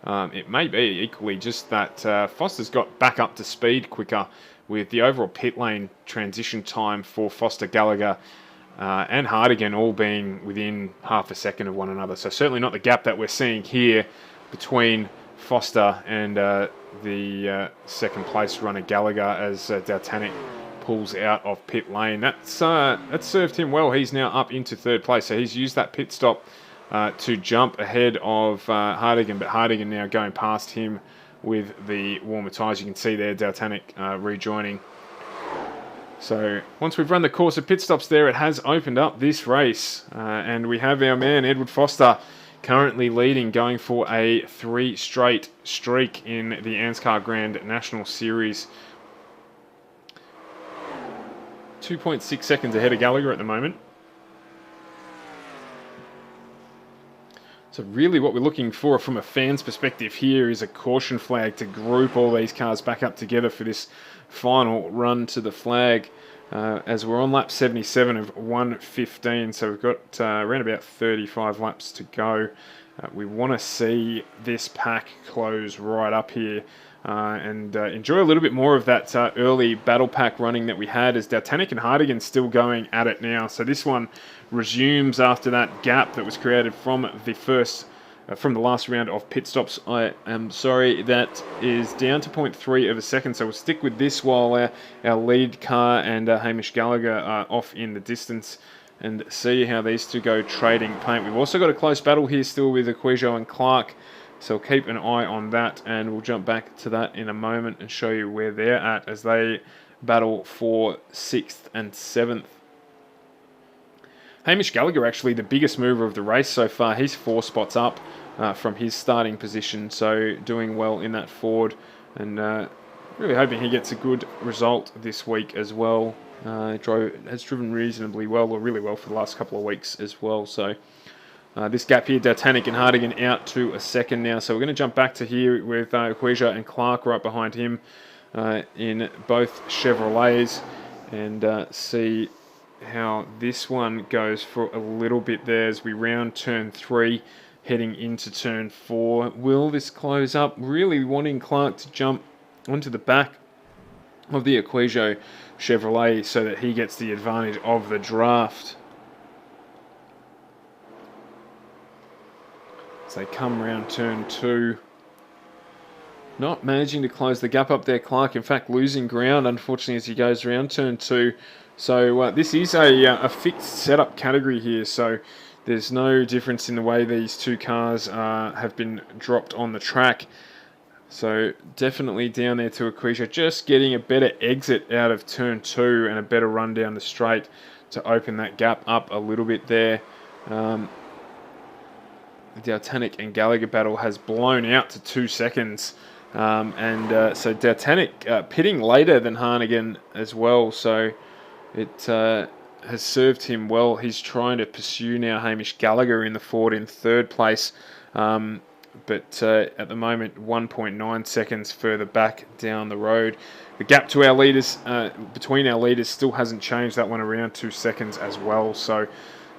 it may be equally just that Foster's got back up to speed quicker, with the overall pit lane transition time for Foster, Gallagher and Hardigan all being within half a second of one another. So certainly not the gap that we're seeing here between Foster and the second place runner Gallagher as Detanic pulls out of pit lane. That's served him well. He's now up into 3rd place, so he's used that pit stop to jump ahead of Hardigan, but Hardigan now going past him with the warmer tyres. You can see there Detanic rejoining. So once we've run the course of pit stops there, it has opened up this race, and we have our man Edward Foster currently leading, going for a 3-straight streak in the Anscar Grand National Series. 2.6 seconds ahead of Gallagher at the moment. So really what we're looking for from a fan's perspective here is a caution flag to group all these cars back up together for this final run to the flag. As we're on lap 77 of 115, so we've got around about 35 laps to go. We want to see this pack close right up here and enjoy a little bit more of that early battle pack running that we had, as Detanic and Hardigan still going at it now. So this one resumes after that gap that was created from the first from the last round of pit stops. I am sorry, that is down to 0.3 of a second, so we'll stick with this while our lead car and Hamish Gallagher are off in the distance, and see how these two go trading paint. We've also got a close battle here still with Equijo and Clark, so keep an eye on that, and we'll jump back to that in a moment and show you where they're at as they battle for 6th and 7th. Hamish Gallagher actually the biggest mover of the race so far. He's 4 spots up from his starting position, so doing well in that Ford, and really hoping he gets a good result this week as well. Has driven reasonably well, or really well, for the last couple of weeks as well. So this gap here, D'Artagnan and Hardigan out to a second now. So we're going to jump back to here with Equijo and Clark right behind him in both Chevrolets, and see how this one goes for a little bit there as we round turn 3 heading into turn 4. Will this close up? Really wanting Clark to jump onto the back of the Equijo Chevrolet so that he gets the advantage of the draft. As they come round turn 2, not managing to close the gap up there, Clark, in fact losing ground unfortunately as he goes around turn 2. So this is a fixed setup category here, so there's no difference in the way these two cars have been dropped on the track. So definitely down there to Equijo, just getting a better exit out of turn 2 and a better run down the straight to open that gap up a little bit there. The D'Artagnan and Gallagher battle has blown out to 2 seconds. So D'Artagnan pitting later than Hardigan as well, so it has served him well. He's trying to pursue now Hamish Gallagher in the Ford in 3rd place, but at the moment 1.9 seconds further back down the road. The gap to our leaders, between our leaders, still hasn't changed. That one around 2 seconds as well. So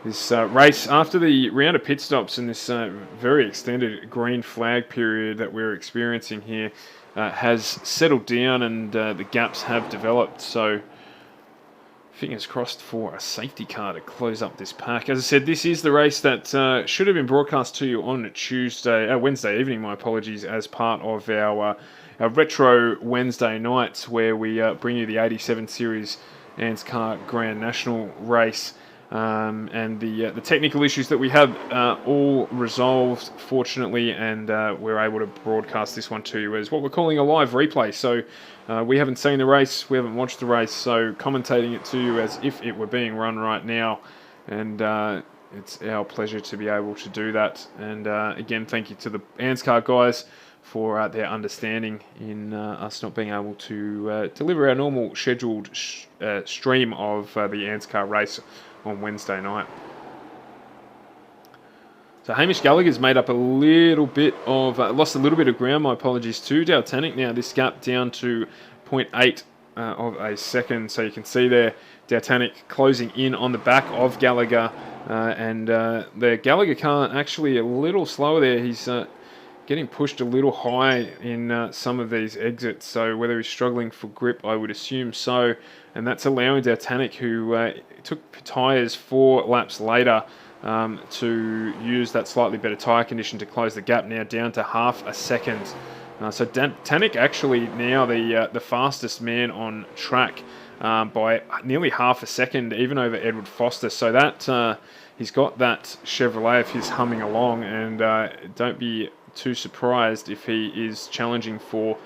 this race, after the round of pit stops and this very extended green flag period that we're experiencing here, has settled down, and the gaps have developed. So fingers crossed for a safety car to close up this pack. As I said, this is the race that should have been broadcast to you on Wednesday evening, my apologies, as part of our Retro Wednesday nights, where we bring you the 87 Series ANSCAR Grand National race. And the technical issues that we had all resolved, fortunately, and we're able to broadcast this one to you as what we're calling a live replay. So we haven't seen the race, we haven't watched the race, so commentating it to you as if it were being run right now, and it's our pleasure to be able to do that. And again, thank you to the ANSCAR guys for their understanding in us not being able to deliver our normal scheduled stream of the ANSCAR race on Wednesday night. So Hamish Gallagher's made up a little bit of, lost a little bit of ground, my apologies, to D'Artagnan. Now this gap down to 0.8 of a second. So you can see there, D'Artagnan closing in on the back of Gallagher. And the Gallagher car actually a little slower there. He's getting pushed a little high in some of these exits. So whether he's struggling for grip, I would assume so. And that's allowing D'Artagnan, who took tyres 4 laps later, to use that slightly better tyre condition to close the gap, now down to half a second. So D'Artagnan actually now the fastest man on track by nearly half a second, even over Edward Foster. So that he's got that Chevrolet of his humming along, and don't be too surprised if he is challenging for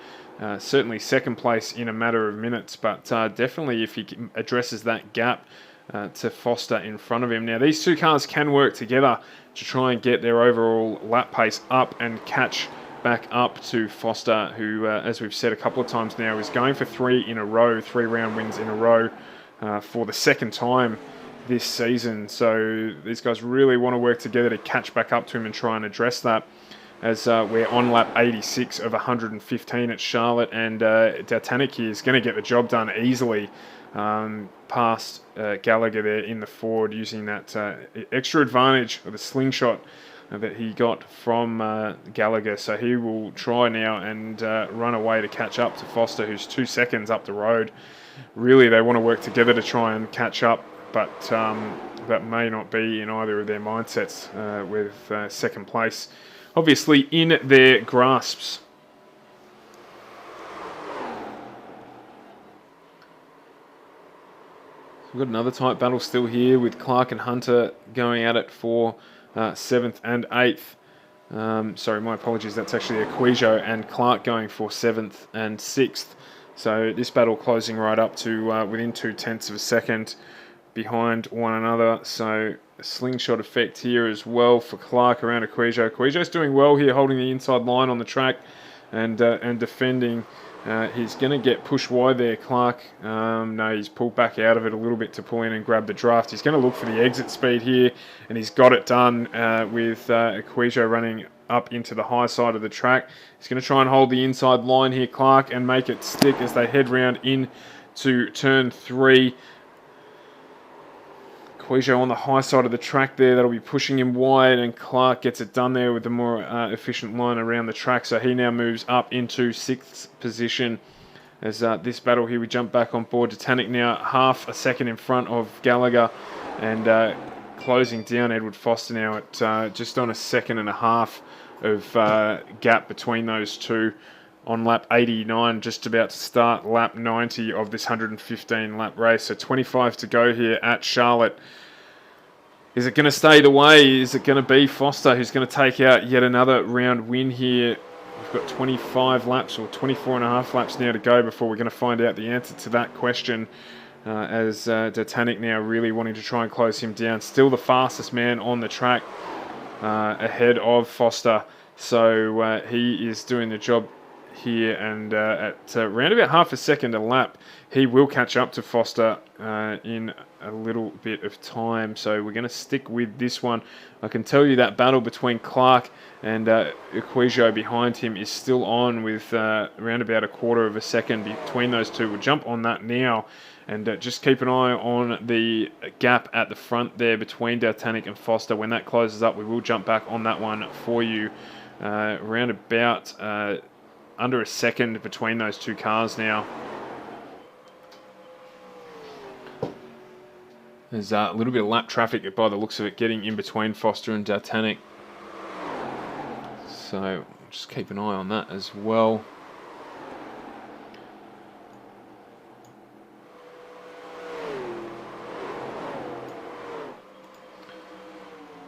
certainly second place in a matter of minutes, but definitely if he addresses that gap to Foster in front of him. Now these two cars can work together to try and get their overall lap pace up and catch back up to Foster, who as we've said a couple of times now, is going for 3 round wins in a row for the second time this season. So these guys really want to work together to catch back up to him and try and address that, as we're on lap 86 of 115 at Charlotte, and D'Artagnan is going to get the job done easily past Gallagher there in the Ford, using that extra advantage of the slingshot that he got from Gallagher. So he will try now and run away to catch up to Foster, who's 2 seconds up the road. Really, they want to work together to try and catch up, but that may not be in either of their mindsets with second place obviously in their grasps. We've got another tight battle still here with Clark and Hunter going at it for 7th and 8th. Sorry, my apologies. That's actually Equijo and Clark going for 7th and 6th. So this battle closing right up to within 0.2 of a second behind one another. So a slingshot effect here as well for Clark around Equijo. Equijo's doing well here, holding the inside line on the track and defending. He's going to get pushed wide there, Clark. No, he's pulled back out of it a little bit to pull in and grab the draft. He's going to look for the exit speed here, and he's got it done with Equijo running up into the high side of the track. He's going to try and hold the inside line here, Clark, and make it stick as they head round into turn 3. Equijo on the high side of the track there, that'll be pushing him wide, and Clark gets it done there with the more efficient line around the track, so he now moves up into 6th position. As this battle here, we jump back on board. Titanic now half a second in front of Gallagher, and closing down Edward Foster now at just on a 1.5 seconds of gap between those two. On lap 89, just about to start lap 90 of this 115 lap race. So 25 to go here at Charlotte. Is it going to stay the way? Is it going to be Foster who's going to take out yet another round win here? We've got 25 laps or 24.5 laps now to go before we're going to find out the answer to that question. As Titanic now really wanting to try and close him down. Still the fastest man on the track ahead of Foster. So he is doing the job here, and at around about half a second a lap, he will catch up to Foster in a little bit of time. So we're going to stick with this one. I can tell you that battle between Clark and Equijo behind him is still on with around about 1/4 second between those two. We'll jump on that now, and just keep an eye on the gap at the front there between Titanic and Foster. When that closes up, we will jump back on that one for you. Around about under a second between those two cars now. There's a little bit of lap traffic by the looks of it getting in between Foster and Titanic. So just keep an eye on that as well.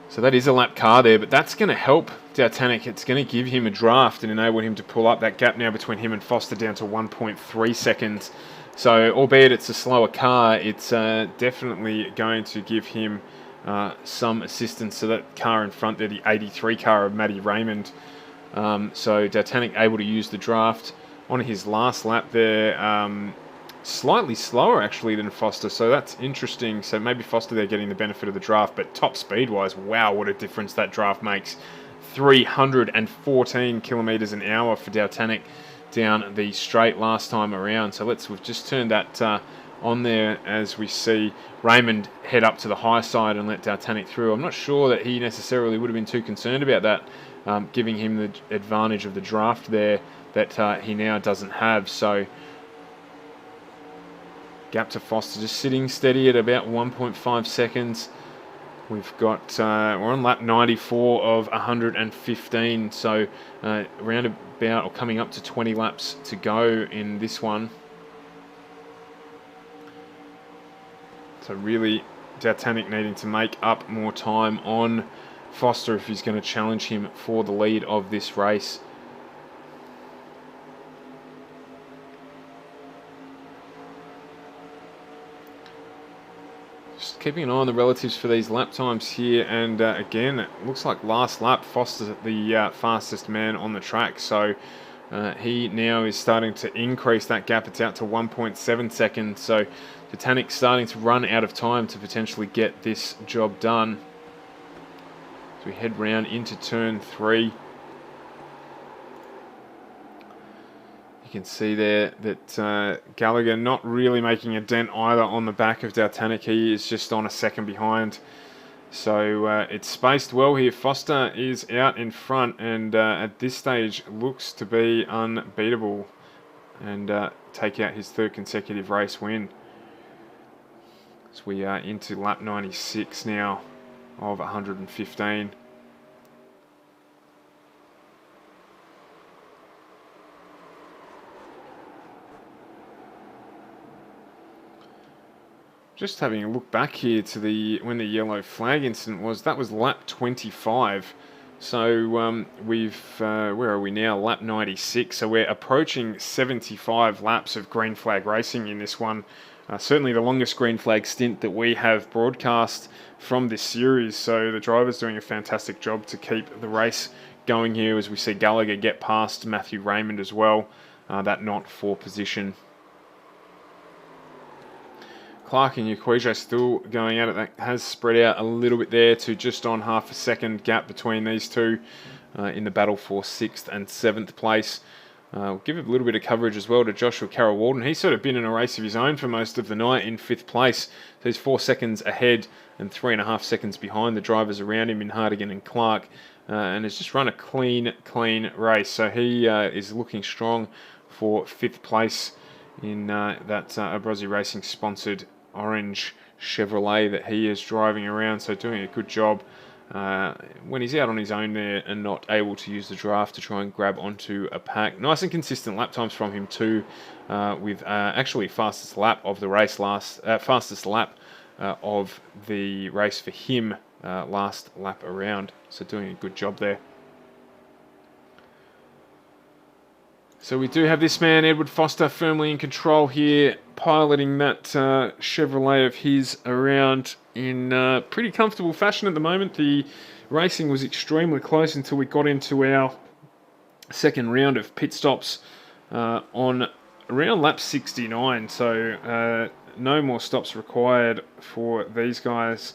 So that is a lap car there, but that's going to help Titanic. It's going to give him a draft and enable him to pull up that gap now between him and Foster down to 1.3 seconds. So, albeit it's a slower car, it's definitely going to give him some assistance. So that car in front there, the 83 car of Matty Raymond. So Titanic able to use the draft on his last lap there. Slightly slower actually than Foster, so that's interesting. So maybe Foster there getting the benefit of the draft, but top speed wise, wow, what a difference that draft makes. 314 kilometers an hour for Titanic down the straight last time around. So we've just turned that on there as we see Raymond head up to the high side and let Titanic through. I'm not sure that he necessarily would have been too concerned about that, giving him the advantage of the draft there that he now doesn't have. So gap to Foster just sitting steady at about 1.5 seconds. We've got, we're on lap 94 of 115, so around about, or coming up to 20 laps to go in this one. So really, Titanic needing to make up more time on Foster if he's going to challenge him for the lead of this race. Just keeping an eye on the relatives for these lap times here, and again, it looks like last lap Foster's the fastest man on the track, so he now is starting to increase that gap. It's out to 1.7 seconds, so Titanic's starting to run out of time to potentially get this job done. As we head round into turn 3. You can see there that Gallagher not really making a dent either on the back of Titanic. He is just on a second behind. So it's spaced well here. Foster is out in front and at this stage looks to be unbeatable and take out his 3rd consecutive race win. So we are into lap 96 now of 115. Just having a look back here to when the yellow flag incident was, that was lap 25. So where are we now? Lap 96. So we're approaching 75 laps of green flag racing in this one. Certainly the longest green flag stint that we have broadcast from this series. So the driver's doing a fantastic job to keep the race going here as we see Gallagher get past Matthew Raymond as well. That not for position. Clark and Equasia still going at it. That has spread out a little bit there to just on half a second gap between these two in the battle for 6th and 7th place. We'll give a little bit of coverage as well to Joshua Carroll Walden. He's sort of been in a race of his own for most of the night in 5th place. So he's 4 seconds ahead and 3.5 seconds behind the drivers around him in Hardigan and Clark. And has just run a clean race. So he is looking strong for 5th place in that Abruzzi Racing sponsored orange Chevrolet that he is driving around. So doing a good job when he's out on his own there and not able to use the draft to try and grab onto a pack. Nice and consistent lap times from him too, with actually fastest lap of the race fastest lap of the race for him last lap around. So doing a good job there. So we do have this man, Edward Foster, firmly in control here, piloting that Chevrolet of his around in pretty comfortable fashion at the moment. The racing was extremely close until we got into our second round of pit stops on around lap 69. So no more stops required for these guys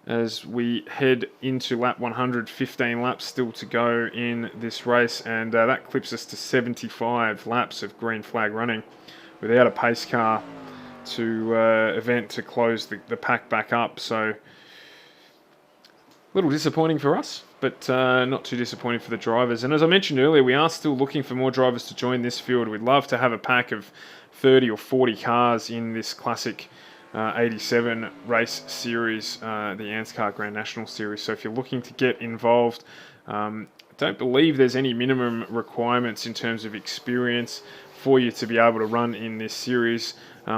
as we head into lap 100, 15 laps still to go in this race, and that clips us to 75 laps of green flag running without a pace car to event to close the pack back up. So a little disappointing for us, but not too disappointing for the drivers. And as I mentioned earlier, we are still looking for more drivers to join this field. We'd love to have a pack of 30 or 40 cars in this classic 87 race series, the Anscar Grand National Series. So if you're looking to get involved, don't believe there's any minimum requirements in terms of experience for you to be able to run in this series.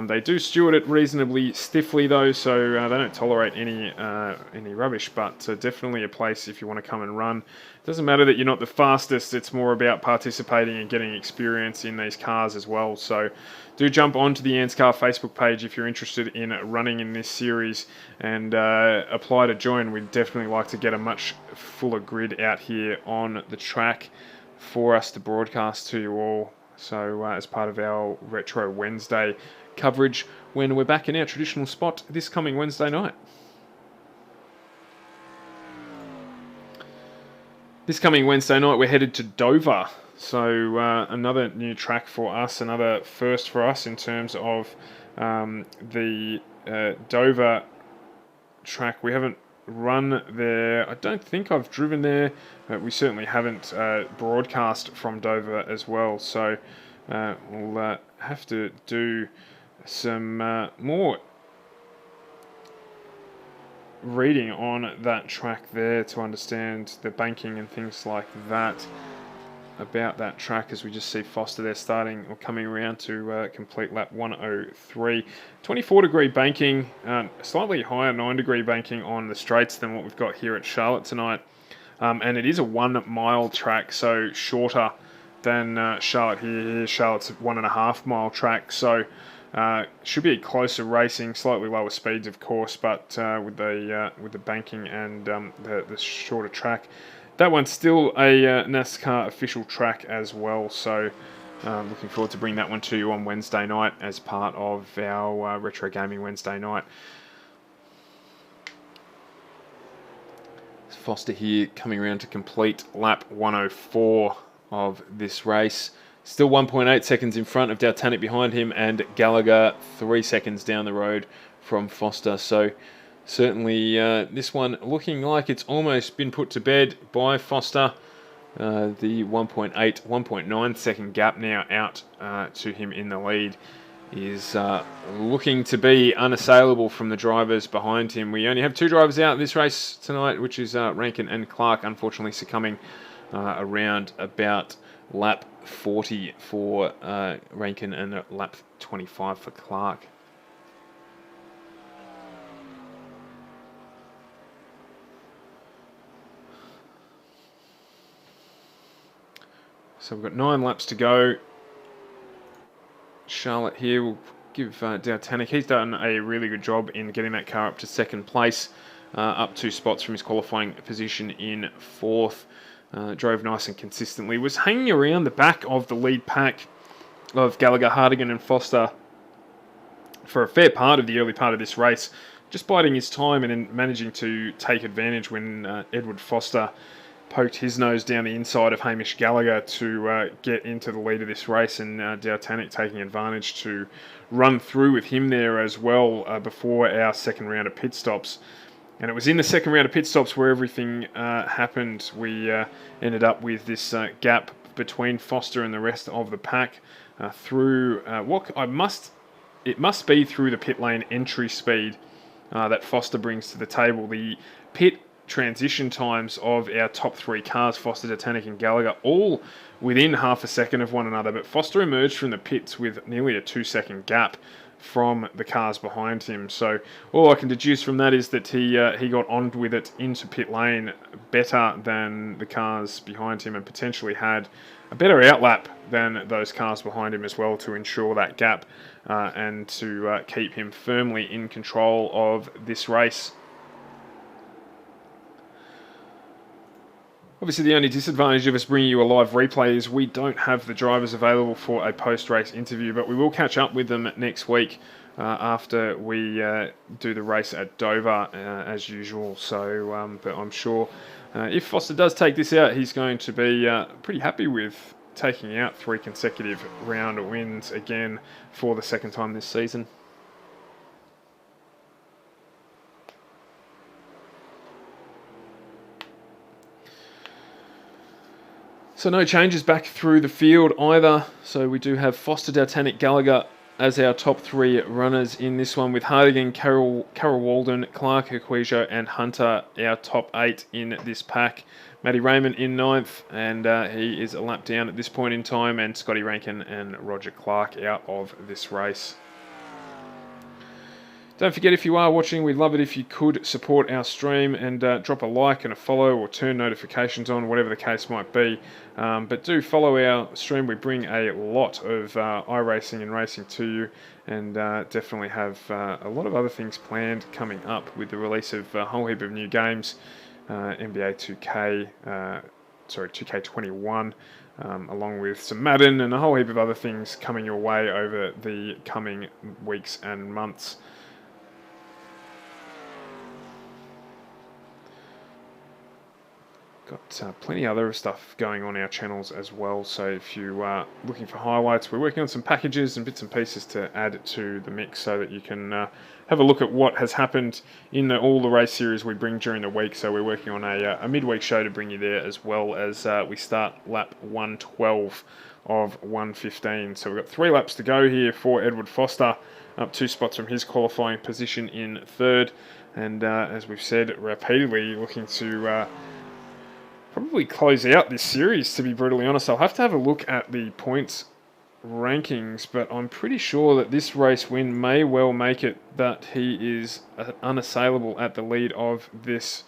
They do steward it reasonably stiffly though, so they don't tolerate any rubbish, but definitely a place if you want to come and run. It doesn't matter that you're not the fastest, it's more about participating and getting experience in these cars as well. So do jump onto the Anscar Facebook page if you're interested in running in this series and apply to join. We'd definitely like to get a much fuller grid out here on the track for us to broadcast to you all. So as part of our Retro Wednesday coverage when we're back in our traditional spot this coming Wednesday night. This coming Wednesday night we're headed to Dover. So another new track for us, another first for us in terms of the Dover track. We haven't run there. I don't think I've driven there. We certainly haven't broadcast from Dover as well. So we'll have to do some more reading on that track there to understand the banking and things like that about that track, as we just see Foster there starting or coming around to complete lap 103. 24 degree banking, slightly higher 9 degree banking on the straights than what we've got here at Charlotte tonight. And it is a 1 mile track, so shorter than Charlotte here. Charlotte's a 1.5 mile track, so should be closer racing, slightly lower speeds of course, but with the banking and the shorter track. That one's still a NASCAR official track as well, so looking forward to bring that one to you on Wednesday night as part of our Retro Gaming Wednesday night. Foster here coming around to complete lap 104 of this race. Still 1.8 seconds in front of Daltanic behind him, and Gallagher 3 seconds down the road from Foster. So certainly this one looking like it's almost been put to bed by Foster. The 1.9 second gap now out to him in the lead is looking to be unassailable from the drivers behind him. We only have 2 drivers out in this race tonight, which is Rankin and Clark, unfortunately succumbing around about lap 40 for Rankin and lap 25 for Clark. So we've got 9 laps to go. Charlotte here will give Titanic. He's done a really good job in getting that car up to second place, up 2 spots from his qualifying position in 4th. Drove nice and consistently. Was hanging around the back of the lead pack of Gallagher, Hardigan and Foster for a fair part of the early part of this race, just biding his time and then managing to take advantage when Edward Foster poked his nose down the inside of Hamish Gallagher to get into the lead of this race, and Dowtanic taking advantage to run through with him there as well before our second round of pit stops. And it was in the second round of pit stops where everything happened. We ended up with this gap between Foster and the rest of the pack through it must be through the pit lane entry speed that Foster brings to the table. The pit transition times of our top 3 cars, Foster, Titanic and Gallagher, all within half a second of one another, but Foster emerged from the pits with nearly a 2-second gap from the cars behind him. So all I can deduce from that is that he got on with it into pit lane better than the cars behind him, and potentially had a better outlap than those cars behind him as well to ensure that gap and to keep him firmly in control of this race. Obviously, the only disadvantage of us bringing you a live replay is we don't have the drivers available for a post-race interview, but we will catch up with them next week after we do the race at Dover as usual. So, but I'm sure if Foster does take this out, he's going to be pretty happy with taking out 3 consecutive round wins again for the second time this season. So no changes back through the field either. So we do have Foster, Dowtanic, Gallagher as our top 3 runners in this one, with Hardigan, Carroll Walden, Clark, Equizio and Hunter our top 8 in this pack. Matty Raymond in 9th, and he is a lap down at this point in time, and Scotty Rankin and Roger Clark out of this race. Don't forget, if you are watching, we'd love it if you could support our stream and drop a like and a follow or turn notifications on, whatever the case might be. But do follow our stream. We bring a lot of iRacing and racing to you, and definitely have a lot of other things planned coming up with the release of a whole heap of new games, NBA 2K21, along with some Madden and a whole heap of other things coming your way over the coming weeks and months. Got plenty of other stuff going on our channels as well, so if you are looking for highlights, we're working on some packages and bits and pieces to add to the mix so that you can have a look at what has happened in all the race series we bring during the week. So we're working on a midweek show to bring you there, as well as we start lap 112 of 115. So we've got 3 laps to go here for Edward Foster, up 2 spots from his qualifying position in 3rd, and as we've said repeatedly, looking to probably close out this series, to be brutally honest. I'll have to have a look at the points rankings, but I'm pretty sure that this race win may well make it that he is unassailable at the lead of this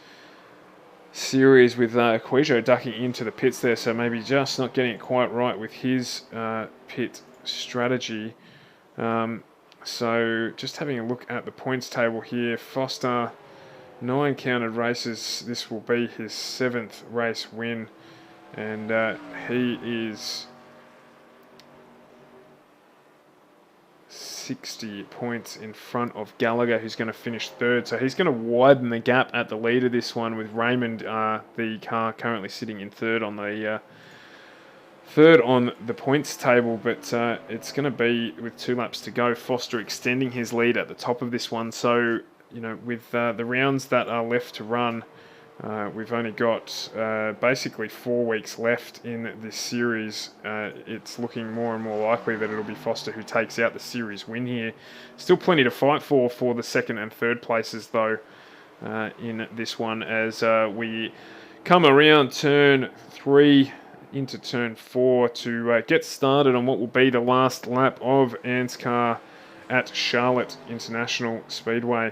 series, with Equizio ducking into the pits there, so maybe just not getting it quite right with his pit strategy. So just having a look at the points table here, Foster, 9 counted races. This will be his 7th race win, and he is 60 points in front of Gallagher, who's going to finish 3rd. So he's going to widen the gap at the lead of this one, with Raymond, the car, currently sitting in 3rd on the points table. But it's going to be, with 2 laps to go, Foster extending his lead at the top of this one. So, you know, with the rounds that are left to run, we've only got basically 4 weeks left in this series. It's looking more and more likely that it'll be Foster who takes out the series win here. Still plenty to fight for the 2nd and 3rd places, though, in this one, as we come around turn 3 into turn 4 to get started on what will be the last lap of Ant's car at Charlotte International Speedway.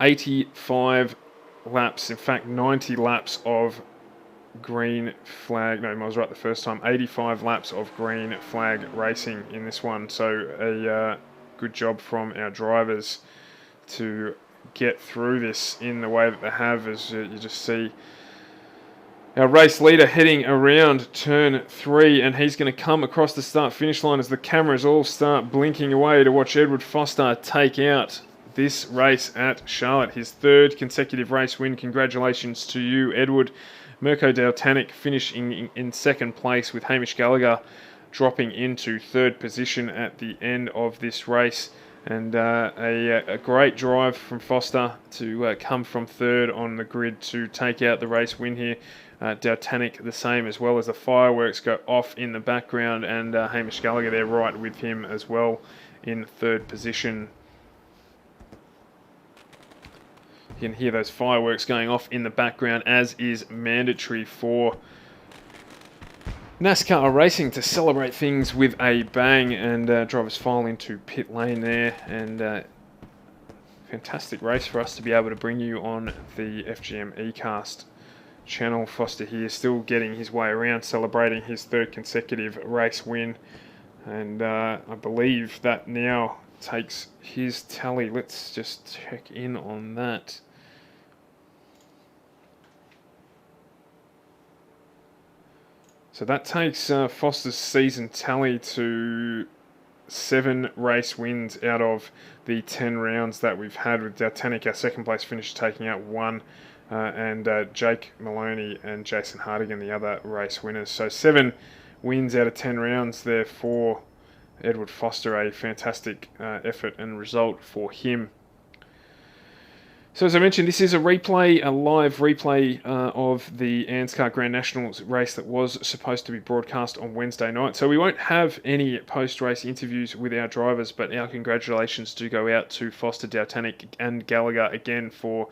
85 laps, in fact 90 laps of green flag. No, I was right the first time. 85 laps of green flag racing in this one. So a good job from our drivers to get through this in the way that they have, as you just see our race leader heading around turn 3, and he's going to come across the start-finish line as the cameras all start blinking away to watch Edward Foster take out this race at Charlotte. His 3rd consecutive race win. Congratulations to you, Edward. Mirko Daltanic finishing in 2nd place, with Hamish Gallagher dropping into 3rd position at the end of this race. And a great drive from Foster to come from 3rd on the grid to take out the race win here. Daltanic the same, as well as the fireworks go off in the background, and Hamish Gallagher there right with him as well in 3rd position. You can hear those fireworks going off in the background, as is mandatory for NASCAR racing to celebrate things with a bang. And drivers file into pit lane there, and fantastic race for us to be able to bring you on the FGM eCast channel. Foster here still getting his way around, celebrating his 3rd consecutive race win, and I believe that now takes his tally. Let's just check in on that. So that takes Foster's season tally to 7 race wins out of the 10 rounds that we've had, with Daltanic, our 2nd place finish, taking out 1, and Jake Maloney and Jason Hardigan, the other race winners. So 7 wins out of 10 rounds there for Edward Foster. A fantastic effort and result for him. So as I mentioned, this is a live replay of the ANSCAR Grand Nationals race that was supposed to be broadcast on Wednesday night. So we won't have any post-race interviews with our drivers, but our congratulations do go out to Foster, Daltanic and Gallagher again for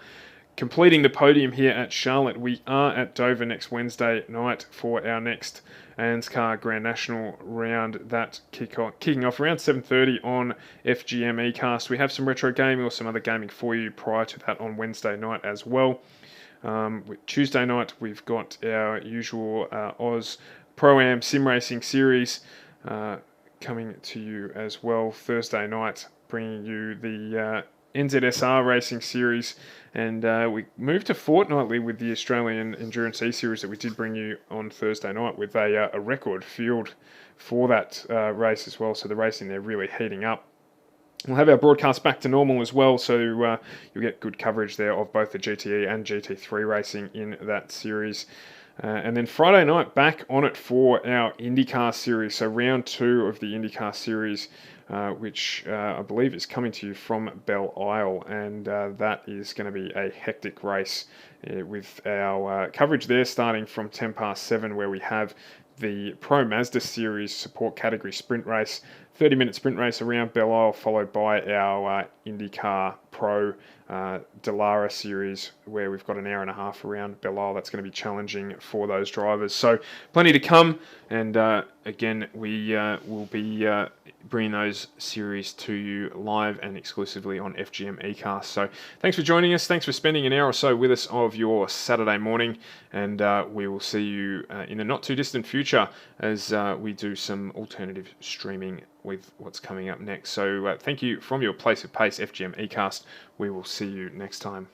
completing the podium here at Charlotte. We are at Dover next Wednesday night for our next ANSCAR Grand National round, that kicking off around 7:30 on FGM eCast. We have some retro gaming or some other gaming for you prior to that on Wednesday night as well. Tuesday night we've got our usual Oz Pro-Am Sim Racing Series coming to you as well. Thursday night bringing you the NZSR Racing Series, and we moved to fortnightly with the Australian Endurance E-Series that we did bring you on Thursday night, with a record field for that race as well. So the racing there really heating up. We'll have our broadcast back to normal as well, so you'll get good coverage there of both the GTE and GT3 racing in that series. And then Friday night, back on it for our IndyCar series, so round 2 of the IndyCar series, which I believe is coming to you from Belle Isle, and that is going to be a hectic race with our coverage there starting from 7:10, where we have the Pro Mazda Series support category sprint race, 30-minute sprint race around Belle Isle, followed by our IndyCar Pro Dallara Series, where we've got an hour and a half around Belle Isle. That's going to be challenging for those drivers. So plenty to come, and again, we will be bringing those series to you live and exclusively on FGM eCast. So thanks for joining us. Thanks for spending an hour or so with us of your Saturday morning, and we will see you in the not too distant future as we do some alternative streaming with what's coming up next. So thank you from your place of pace, FGM eCast. We will see you next time.